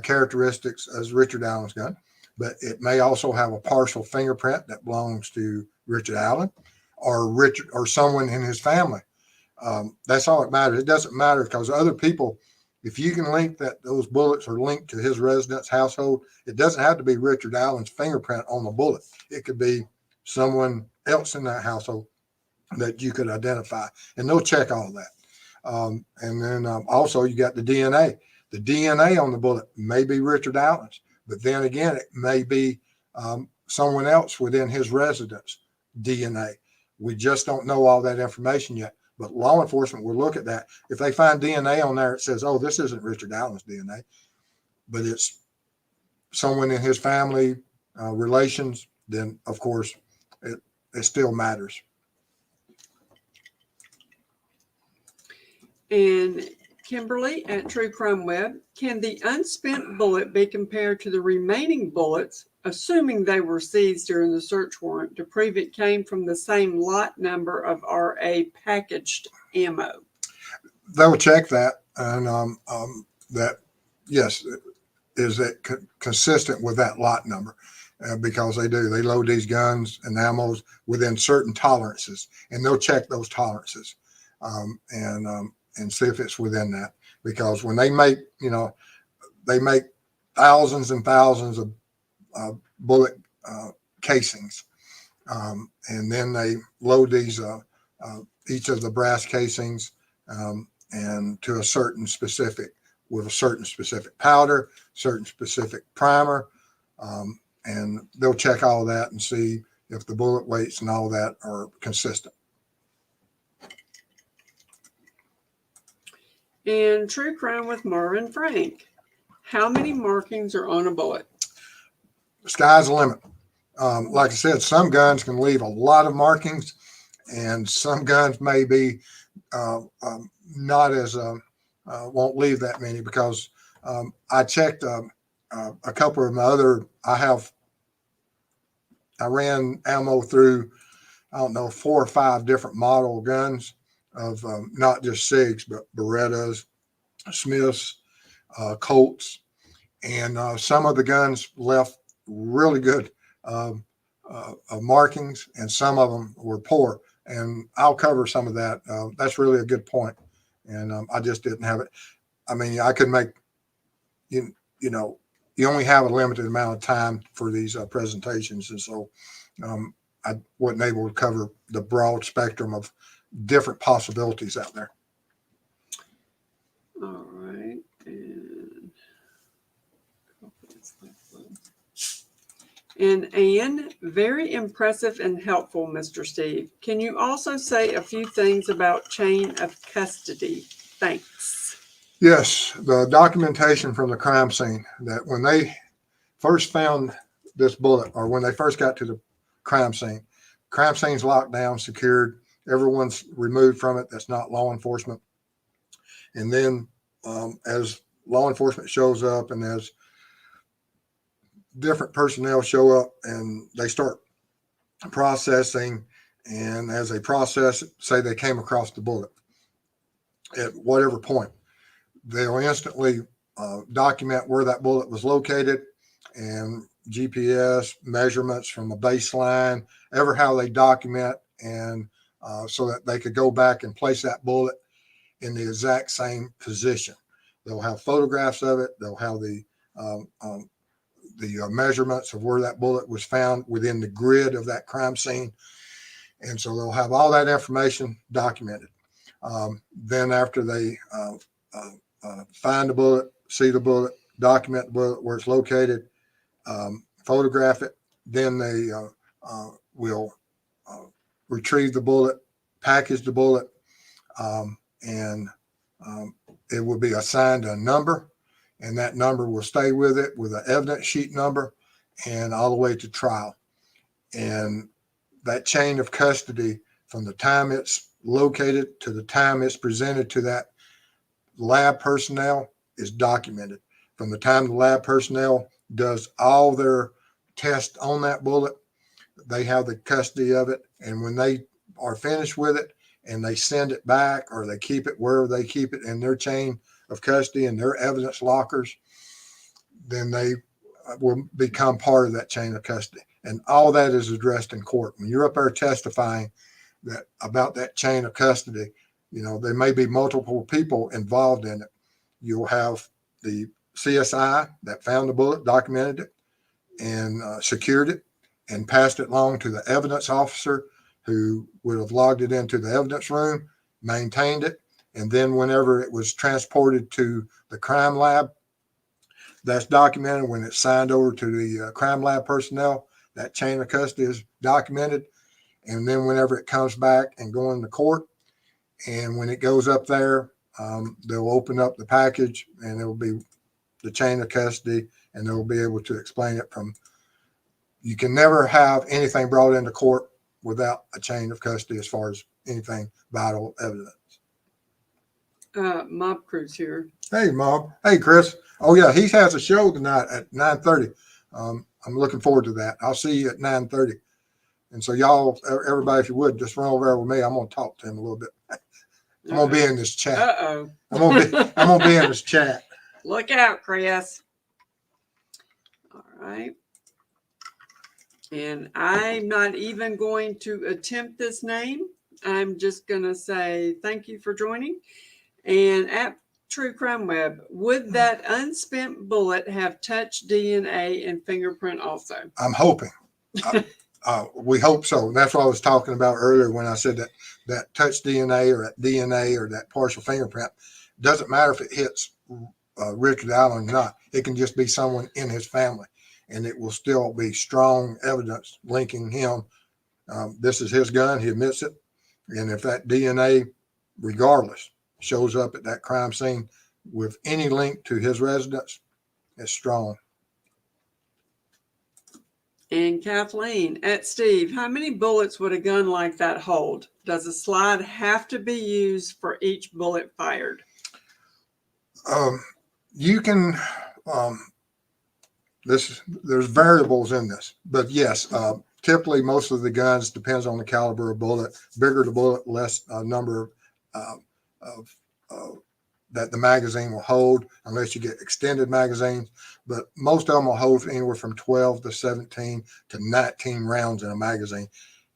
characteristics as Richard Allen's gun, but it may also have a partial fingerprint that belongs to Richard Allen or someone in his family. That's all it matters. It doesn't matter because other people, if you can link that those bullets are linked to his residence household, it doesn't have to be Richard Allen's fingerprint on the bullet. It could be someone else in that household that you could identify, and they'll check all that. And then also you got the DNA. The DNA on the bullet may be Richard Allen's, but then again, it may be someone else within his residence DNA. We just don't know all that information yet, but law enforcement will look at that. If they find DNA on there, it says, oh, this isn't Richard Allen's DNA, but it's someone in his family relations, then of course it still matters. And Kimberly at True Crime Web, can the unspent bullet be compared to the remaining bullets, assuming they were seized during the search warrant, to prove it came from the same lot number of RA packaged ammo? They will check that, and that, yes, is it consistent with that lot number? Because they load these guns and ammos within certain tolerances, and they'll check those tolerances and see if it's within that. Because when they make, they make thousands and thousands of bullet casings. And then they load these, each of the brass casings, and to a certain specific, with a certain specific powder, certain specific primer. And they'll check all that and see if the bullet weights and all that are consistent. And True Crime with Marvin Frank. How many markings are on a bullet? The sky's the limit. Like I said, some guns can leave a lot of markings, and some guns may be not as won't leave that many, because I checked a couple of my other. I ran ammo through, I don't know, 4 or 5 different model guns of not just SIGs, but Berettas, Smiths, Colts, and some of the guns left really good markings, and some of them were poor. And I'll cover some of that. That's really a good point. And I just didn't have it. I mean, I could make, you know, you only have a limited amount of time for these presentations. And so I wasn't able to cover the broad spectrum of different possibilities out there. All right. And Anne, very impressive and helpful, Mr. Steve. Can you also say a few things about chain of custody? Thanks. Yes, the documentation from the crime scene, that when they first found this bullet, or when they first got to the crime scene's locked down, secured, everyone's removed from it that's not law enforcement. And then as law enforcement shows up, and as different personnel show up, and they start processing, and as they process it, say they came across the bullet at whatever point, they'll instantly document where that bullet was located, and GPS measurements from the baseline, ever how they document, and so that they could go back and place that bullet in the exact same position. They'll have photographs of it. They'll have the measurements of where that bullet was found within the grid of that crime scene. And so they'll have all that information documented. Then after they find the bullet, see the bullet, document the bullet, where it's located, photograph it, then they will retrieve the bullet, package the bullet, and it will be assigned a number, and that number will stay with it with an evidence sheet number, and all the way to trial. And that chain of custody, from the time it's located to the time it's presented to that lab personnel, is documented. From the time the lab personnel does all their tests on that bullet, they have the custody of it. And when they are finished with it and they send it back, or they keep it wherever they keep it in their chain of custody and their evidence lockers, then they will become part of that chain of custody. And all that is addressed in court. When you're up there testifying that about that chain of custody, you know, there may be multiple people involved in it. You'll have the CSI that found the bullet, documented it, and secured it, and passed it along to the evidence officer, who would have logged it into the evidence room, maintained it, and then whenever it was transported to the crime lab, that's documented. When it's signed over to the crime lab personnel, that chain of custody is documented. And then whenever it comes back and going to court, and when it goes up there, they'll open up the package, and it'll be the chain of custody, and they'll be able to explain it from. You can never have anything brought into court without a chain of custody as far as anything vital evidence. Mob Crew's here. Hey, Mob. Hey, Chris. Oh, yeah, he has a show tonight at 9:30. I'm looking forward to that. I'll see you at 9:30. And so y'all, everybody, if you would, just run over there with me. I'm going to talk to him a little bit. I'm going to be in this chat. Uh-oh. I'm going to be in this chat. Look out, Chris. All right. And I'm not even going to attempt this name. I'm just going to say thank you for joining. And True Crime Web, would that unspent bullet have touch DNA and fingerprint also? I'm hoping. We hope so. That's what I was talking about earlier when I said that touch DNA or that DNA or that partial fingerprint doesn't matter if it hits Richard Allen or not. It can just be someone in his family, and it will still be strong evidence linking him. This is his gun. He admits it. And if that DNA, regardless, shows up at that crime scene with any link to his residence, it's strong. And Kathleen, at Steve, how many bullets would a gun like that hold? Does a slide have to be used for each bullet fired? You can, there's variables in this, but yes, typically most of the guns depends on the caliber of bullet. Bigger the bullet, less number of that the magazine will hold, unless you get extended magazines. But most of them will hold anywhere from 12 to 17 to 19 rounds in a magazine.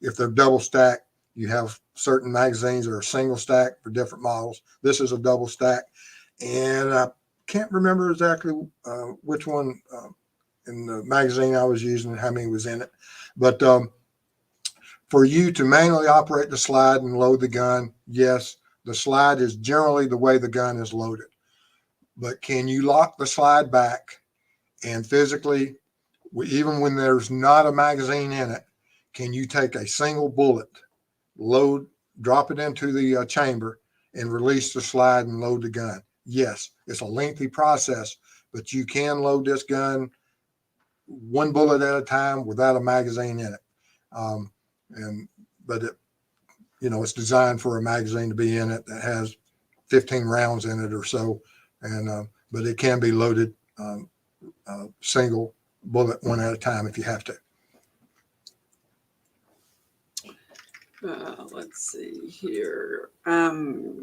If they're double stacked, you have certain magazines that are single stack for different models. This is a double stack, and I can't remember exactly which one in the magazine I was using and how many was in it. But for you to manually operate the slide and load the gun, yes, the slide is generally the way the gun is loaded. But can you lock the slide back and physically, even when there's not a magazine in it, can you take a single bullet, load, drop it into the chamber, and release the slide and load the gun? Yes, it's a lengthy process, but you can load this gun one bullet at a time without a magazine in it. But it, it's designed for a magazine to be in it that has 15 rounds in it or so. And, but it can be loaded single bullet one at a time if you have to. Let's see here. Already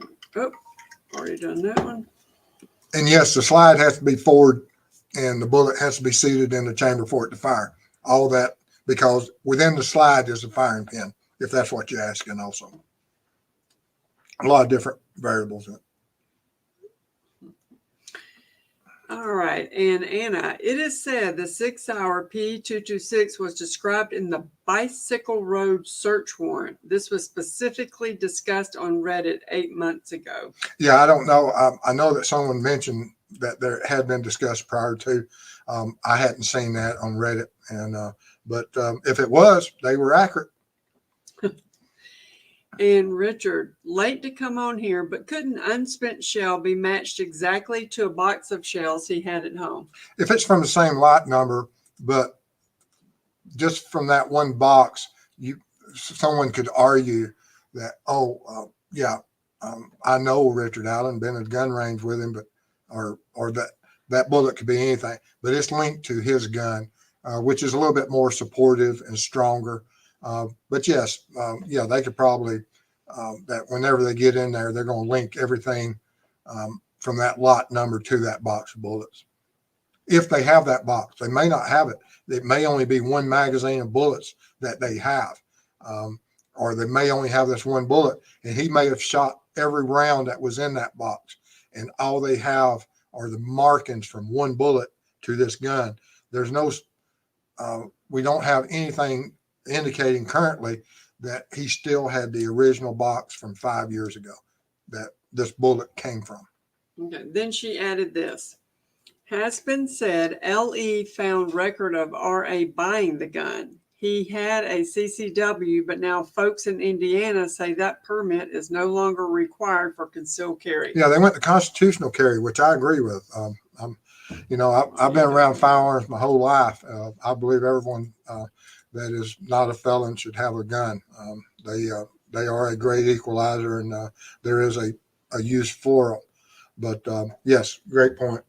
done that one. And yes, the slide has to be forward and the bullet has to be seated in the chamber for it to fire. All that, because within the slide is a firing pin, if that's what you're asking also. A lot of different variables in it. All right. And Anna, it is said the 6-hour P226 was described in the Bicycle Road search warrant. This was specifically discussed on Reddit 8 months ago. Yeah, I don't know. I know that someone mentioned that there had been discussed prior to. I hadn't seen that on Reddit. But if it was, they were accurate. And Richard, late to come on here, but could an unspent shell be matched exactly to a box of shells he had at home? If it's from the same lot number, but just from that one box, someone could argue that, I know Richard Allen, been at gun range with him, but or that bullet could be anything, but it's linked to his gun, which is a little bit more supportive and stronger. But yes, they could probably, that whenever they get in there, they're going to link everything from that lot number to that box of bullets. If they have that box, they may not have it. It may only be one magazine of bullets that they have, or they may only have this one bullet, and he may have shot every round that was in that box, and all they have are the markings from one bullet to this gun. There's no, we don't have anything indicating currently that he still had the original box from 5 years ago that this bullet came from. Okay. Then she added this. Has been said LE found record of RA buying the gun. He had a CCW, but now folks in Indiana say that permit is no longer required for concealed carry. Yeah, they went to constitutional carry, which I agree with. I've been around firearms my whole life. I believe everyone that is not a felon should have a gun. They are a great equalizer, and there is a use for them. But yes, great point.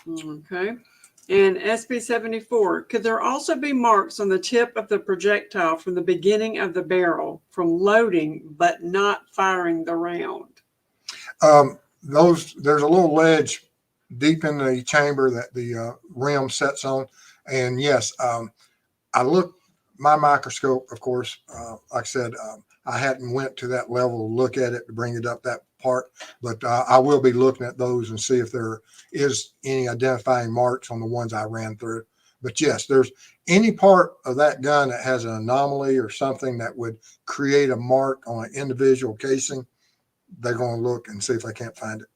Okay. And SB74, could there also be marks on the tip of the projectile from the beginning of the barrel from loading but not firing the round? There's a little ledge deep in the chamber that the rim sets on. And yes, I looked my microscope, of course, like I said, I hadn't went to that level to look at it to bring it up that part, but I will be looking at those and see if there is any identifying marks on the ones I ran through. But yes, there's any part of that gun that has an anomaly or something that would create a mark on an individual casing, they're going to look and see if they can't find it.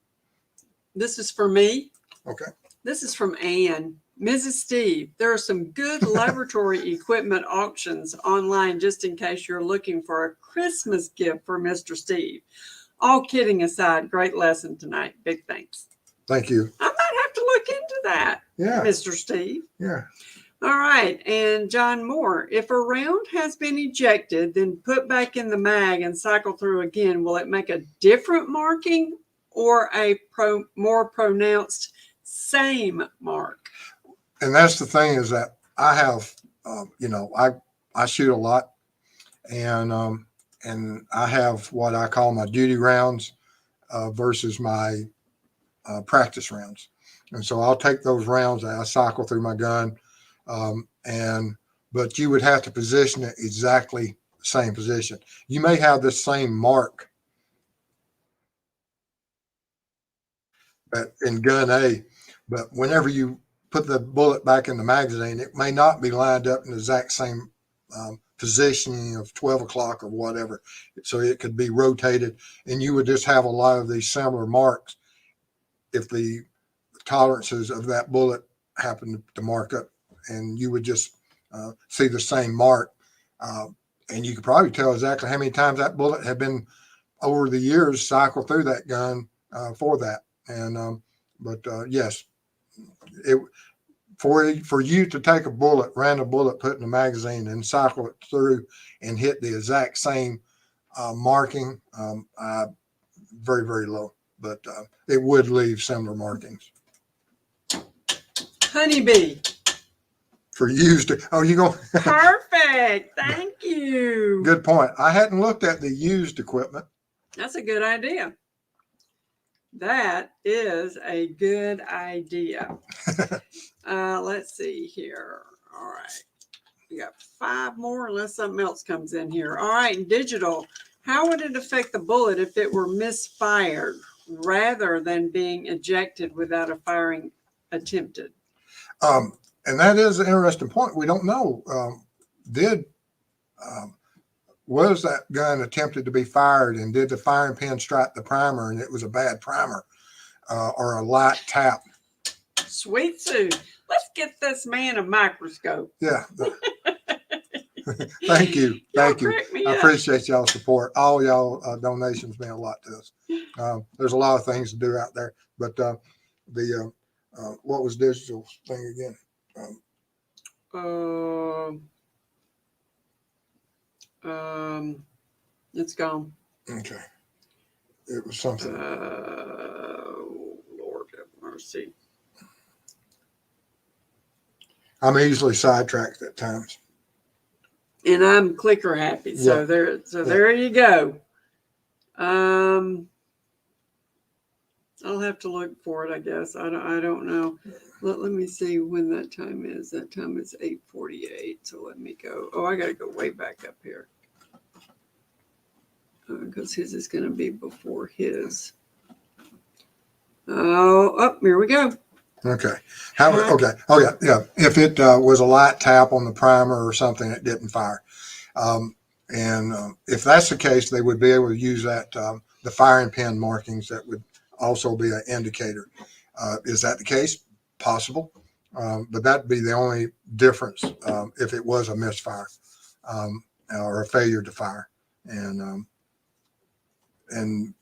This is for me. Okay. This is from Ann. Mrs. Steve, there are some good laboratory equipment auctions online just in case you're looking for a Christmas gift for Mr. Steve. All kidding aside, great lesson tonight. Big thanks. Thank you. I might have to look into that, Yeah. Mr. Steve. Yeah. All right. And John Moore, if a round has been ejected, then put back in the mag and cycle through again, will it make a different marking or a more pronounced same mark? And that's the thing is that I have, I shoot a lot, and I have what I call my duty rounds versus my practice rounds. And so I'll take those rounds and I cycle through my gun. But you would have to position it exactly the same position. You may have the same mark in gun A, but whenever you put the bullet back in the magazine, it may not be lined up in the exact same positioning of 12 o'clock or whatever. So it could be rotated, and you would just have a lot of these similar marks if the tolerances of that bullet happen to mark up, and you would just see the same mark. And you could probably tell exactly how many times that bullet had been over the years cycled through that gun for that. And yes, for you to take a bullet, random bullet, put in a magazine and cycle it through and hit the exact same marking, very, very low, but it would leave similar markings. Honeybee. For used, you go. Perfect. Thank you. Good point. I hadn't looked at the used equipment. That's a good idea. That is a good idea. Let's see here. All right. We got 5 more unless something else comes in here. All right. Digital. How would it affect the bullet if it were misfired rather than being ejected without a firing attempted? And that is an interesting point. We don't know. Was that gun attempted to be fired, and did the firing pin strike the primer and it was a bad primer or a light tap? Sweet Sue, let's get this man a microscope. Yeah. Thank you. Thank you. I appreciate y'all's support. All y'all donations mean a lot to us. There's a lot of things to do out there, but what was digital thing again? It's gone. Okay. It was something. Lord have mercy. I'm easily sidetracked at times. And I'm clicker happy. So there you go. I'll have to look for it, I guess. I don't know. Let me see when that time is. That time is 8:48. So let me go. Oh, I got to go way back up here. Because his is going to be before his. Oh, here we go. Okay. Okay. Oh, yeah. If it was a light tap on the primer or something, it didn't fire. If that's the case, they would be able to use that, the firing pin markings that would also be an indicator. Is that the case? Possible. But that'd be the only difference if it was a misfire or a failure to fire.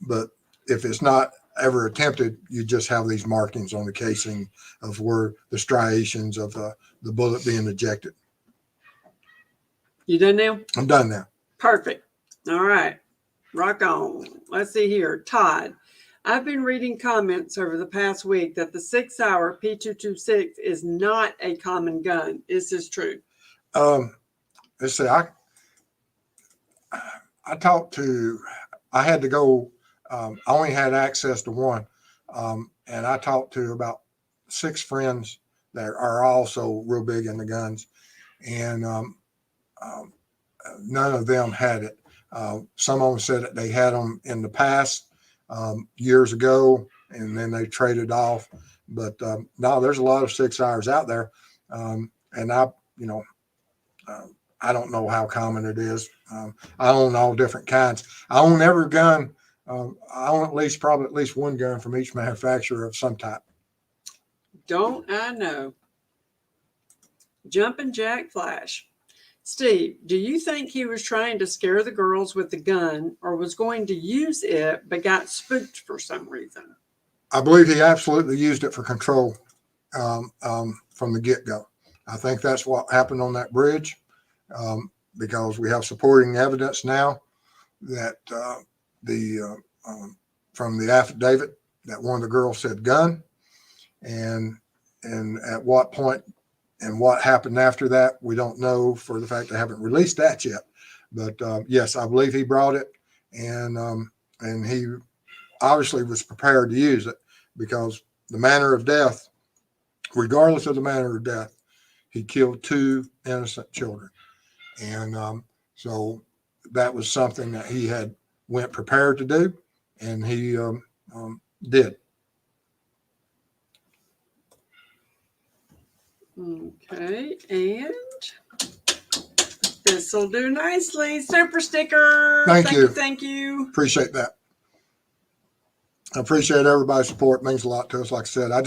But if it's not ever attempted, you just have these markings on the casing of where the striations of the bullet being ejected. You done now? I'm done now. Perfect. All right. Rock on. Let's see here. Todd, I've been reading comments over the past week that the 6-hour P226 is not a common gun. Is this true? Let's see. I had to go. I only had access to one, and I talked to about 6 friends that are also real big into guns, and none of them had it. Some of them said that they had them in the past, years ago, and then they traded off. But no, there's a lot of 6 hours out there, and I don't know how common it is. I own all different kinds. I own every gun. I own probably at least one gun from each manufacturer of some type. Don't I know? Jumping Jack Flash. Steve, do you think he was trying to scare the girls with the gun or was going to use it but got spooked for some reason? I believe he absolutely used it for control from the get-go. I think that's what happened on that bridge, because we have supporting evidence now that from the affidavit that one of the girls said gun, and at what point and what happened after that, we don't know, for the fact they haven't released that yet. But yes, I believe he brought it, and he obviously was prepared to use it, because the manner of death, regardless of the manner of death, he killed 2 innocent children. And so that was something that he had went prepared to do, and he did. Okay, and this will do nicely. Super sticker. Thank you. Thank you. Appreciate that. I appreciate everybody's support. It means a lot to us. Like I said, I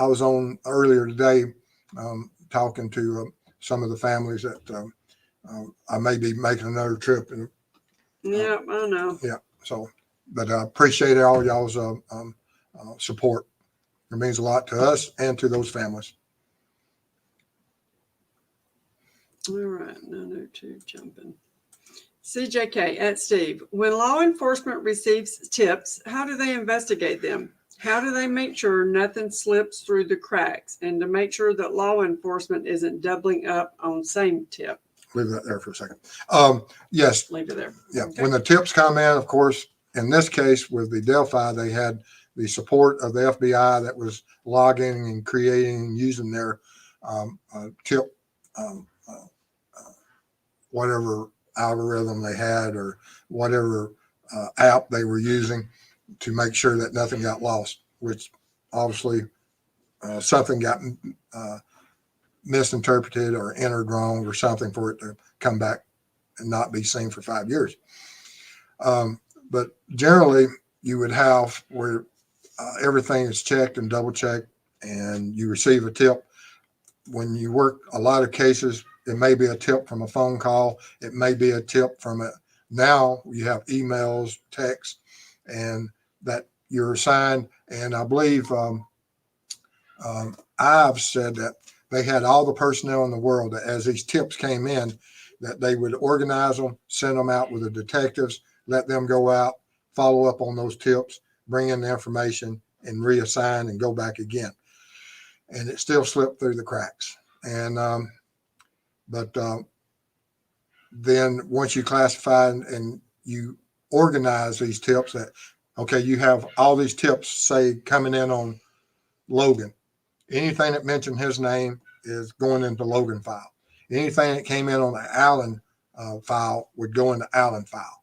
was on earlier today talking to some of the families that I may be making another trip. And yeah, I know. Yeah. So, but I appreciate all y'all's support. It means a lot to us and to those families. All right, 902 jumping. CJK at Steve. When law enforcement receives tips, how do they investigate them? How do they make sure nothing slips through the cracks, and to make sure that law enforcement isn't doubling up on same tip? Leave that there for a second. Yes. Leave it there. Yeah. Okay. When the tips come in, of course, in this case with the Delphi, they had the support of the FBI that was logging and creating and using their tip, whatever algorithm they had or whatever app they were using to make sure that nothing got lost, which obviously something got misinterpreted or entered wrong or something for it to come back and not be seen for 5 years. But generally you would have where everything is checked and double checked, and you receive a tip. When you work a lot of cases, it may be a tip from a phone call. It may be a tip from now you have emails, texts, and that you're assigned. And I believe I've said that they had all the personnel in the world that as these tips came in, that they would organize them, send them out with the detectives, let them go out, follow up on those tips, bring in the information, and reassign and go back again. And it still slipped through the cracks. And but then once you classify and you organize these tips, that okay, you have all these tips say coming in on Logan. Anything that mentioned his name is going into Logan file. Anything that came in on the Allen file would go into Allen file.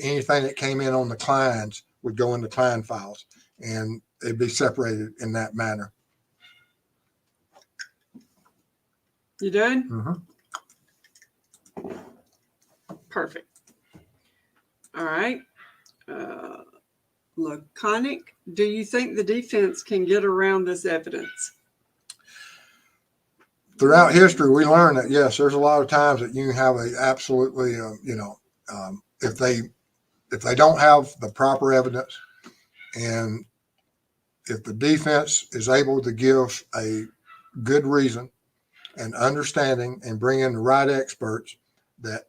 Anything that came in on the Kleins would go into Klein files, and it'd be separated in that manner. You done? Mm-hmm. Perfect. All right. Laconic, do you think the defense can get around this evidence? Throughout history, we learn that, yes, there's a lot of times that you can have a absolutely, if they don't have the proper evidence, and if the defense is able to give a good reason and understanding and bring in the right experts that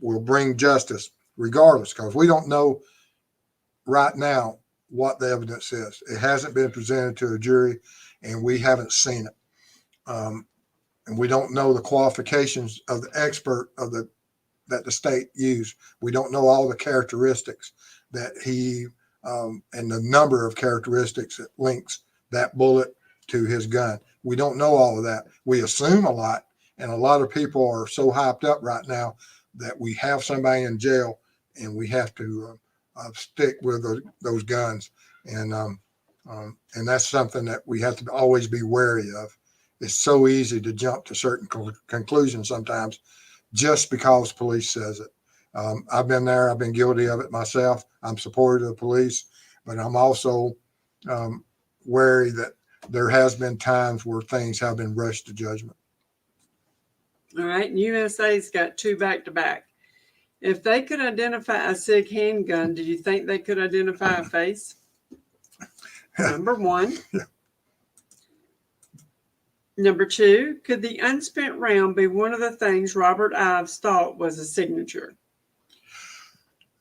will bring justice regardless, because we don't know right now what the evidence is. It hasn't been presented to a jury, and we haven't seen it. And we don't know the qualifications of the expert that the state used. We don't know all the characteristics that he and the number of characteristics that links that bullet to his gun. We don't know all of that. We assume a lot, And a lot of people are so hyped up right now that we have somebody in jail and we have to stick with those guns. And that's something that we have to always be wary of. It's so easy to jump to certain conclusions sometimes just because police says it. I've been there. I've been guilty of it myself. I'm supportive of the police, but I'm also wary that there has been times where things have been rushed to judgment. All right. And USA's got 2 back-to-back. If they could identify a SIG handgun, do you think they could identify a face? Number 1. Yeah. Number 2, could the unspent round be one of the things Robert Ives thought was a signature?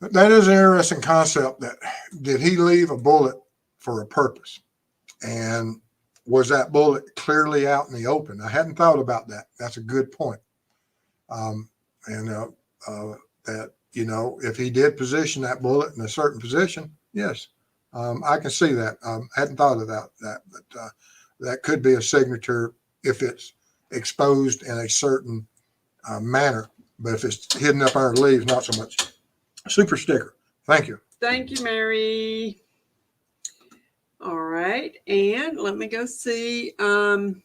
That is an interesting concept. That did he leave a bullet for a purpose? And was that bullet clearly out in the open? I hadn't thought about that. That's a good point. That, if he did position that bullet in a certain position, yes, I can see that. Hadn't thought of that, but that could be a signature if it's exposed in a certain manner. But if it's hidden up under leaves, not so much. Super sticker. Thank you. Thank you, Mary. All right. And let me go see. Let's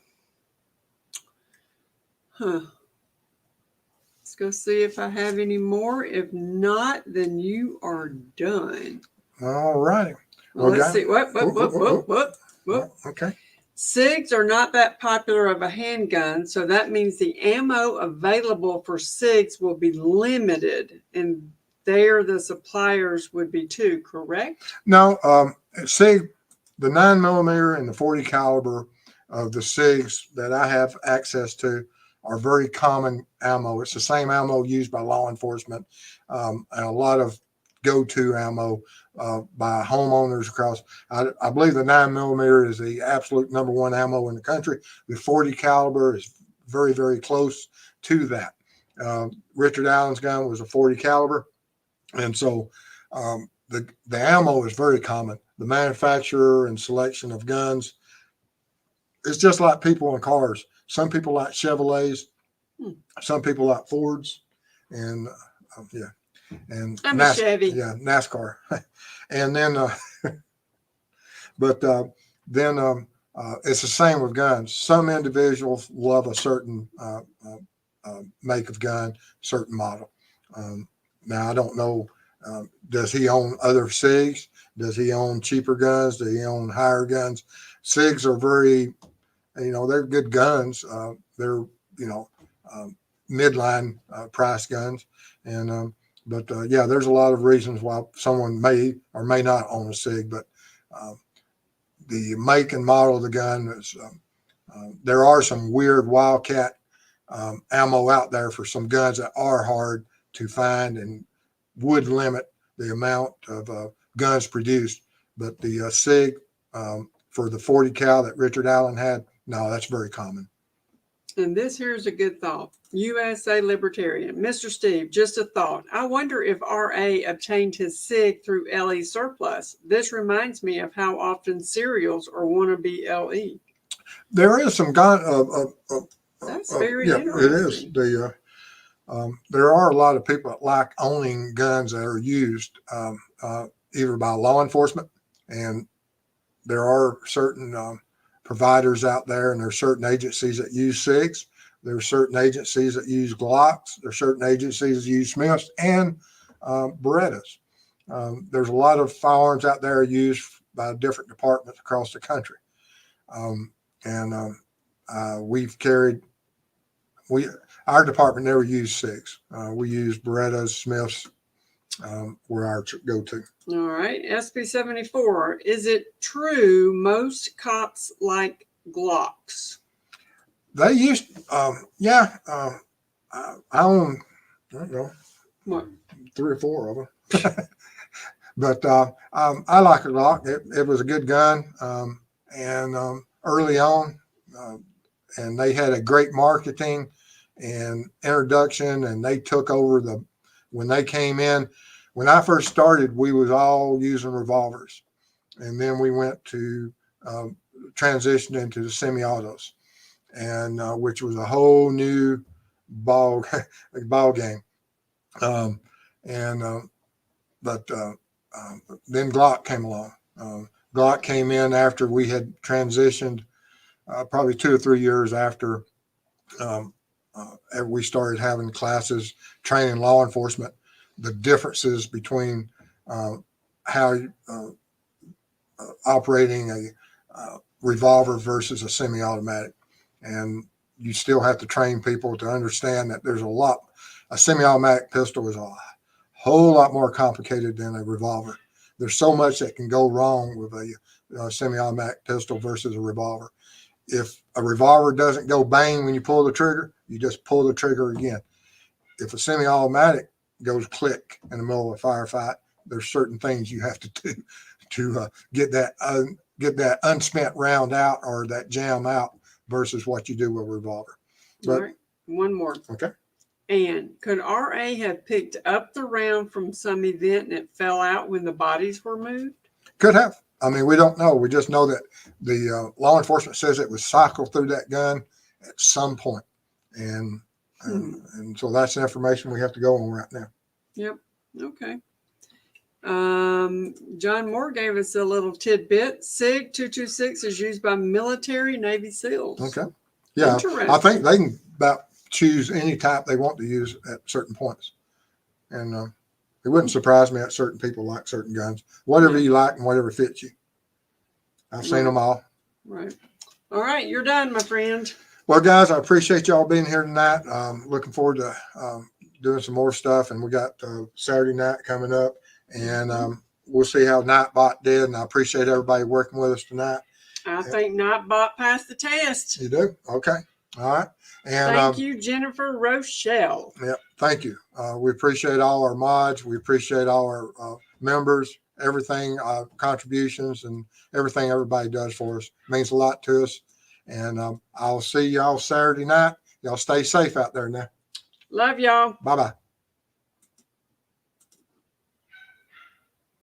go see if I have any more. If not, then you are done. All righty. Well, let's see. What? Okay. SIGs are not that popular of a handgun, so that means the ammo available for SIGs will be limited, and there the suppliers would be too, correct? No, SIG, the 9mm and the 40 caliber of the SIGs that I have access to are very common ammo. It's the same ammo used by law enforcement, and a lot of go-to ammo by homeowners across. I believe the 9mm is the absolute number 1 ammo in the country. The 40 caliber is very, very close to that. Richard Allen's gun was a 40 caliber. And so the ammo is very common. The manufacturer and selection of guns, it's just like people in cars. Some people like Chevrolets, some people like Fords, and and I'm a Chevy. Yeah, NASCAR. And then, it's the same with guns. Some individuals love a certain make of gun, certain model. Now, I don't know, does he own other SIGs? Does he own cheaper guns? Does he own higher guns? SIGs are very, they're good guns. They're, midline price guns. And, there's a lot of reasons why someone may or may not own a SIG, but the make and model of the gun is, there are some weird Wildcat ammo out there for some guns that are hard to find and would limit the amount of guns produced. But the SIG for the 40 cal that Richard Allen had, no, that's very common. And this here is a good thought. USA Libertarian. Mr. Steve, just a thought. I wonder if RA obtained his SIG through LE surplus. This reminds me of how often serials are wannabe LE. There is some gun. That's very It interesting. is. There are a lot of people that like owning guns that are used either by law enforcement, and there are certain providers out there, and there are certain agencies that use SIGs. There are certain agencies that use Glocks. There are certain agencies that use Smiths and Berettas. There's a lot of firearms out there used by different departments across the country. We've carried, our department never used SIGs. We use Berettas, Smiths, were our go-to. All right. SB 74. Is it true most cops like Glocks? They used, I own, I don't know, What? 3 or 4 of them. But I like a Glock. It was a good gun. Early on, and they had a great marketing and introduction, and they took over when they came in. When I first started, we was all using revolvers, and then we went to transition into the semi-autos. and which was a whole new ball game. But then Glock came along. Glock came in after we had transitioned, probably 2 or 3 years after we started having classes training law enforcement, the differences between how operating a revolver versus a semi-automatic. And you still have to train people to understand that there's a semi-automatic pistol is a whole lot more complicated than a revolver. There's so much that can go wrong with a semi-automatic pistol versus a revolver. If a revolver doesn't go bang when you pull the trigger, you just pull the trigger again. If a semi-automatic goes click in the middle of a firefight, there's certain things you have to do to get that unspent round out or that jam out versus what you do with a revolver. But, all right, one more. Okay. And could RA have picked up the round from some event and it fell out when the bodies were moved? Could have. I mean, we don't know. We just know that the law enforcement says it was cycled through that gun at some point. And so that's the information we have to go on right now. Yep. Okay. John Moore gave us a little tidbit. SIG 226 is used by military Navy SEALs. Okay. Yeah. I think they can about choose any type they want to use at certain points. And it wouldn't surprise me that certain people like certain guns. Whatever you like and whatever fits you. I've seen them all. Right. All right. You're done, my friend. Well, guys, I appreciate y'all being here tonight. Looking forward to doing some more stuff. And we got Saturday night coming up. And we'll see how Nightbot did. And I appreciate everybody working with us tonight. I think Nightbot passed the test. You do? Okay. All right. And thank you, Jennifer Rochelle. Yep. Thank you. We appreciate all our mods. We appreciate all our members, everything, contributions, and everything everybody does for us. It means a lot to us. And I'll see y'all Saturday night. Y'all stay safe out there now. Love y'all. Bye-bye.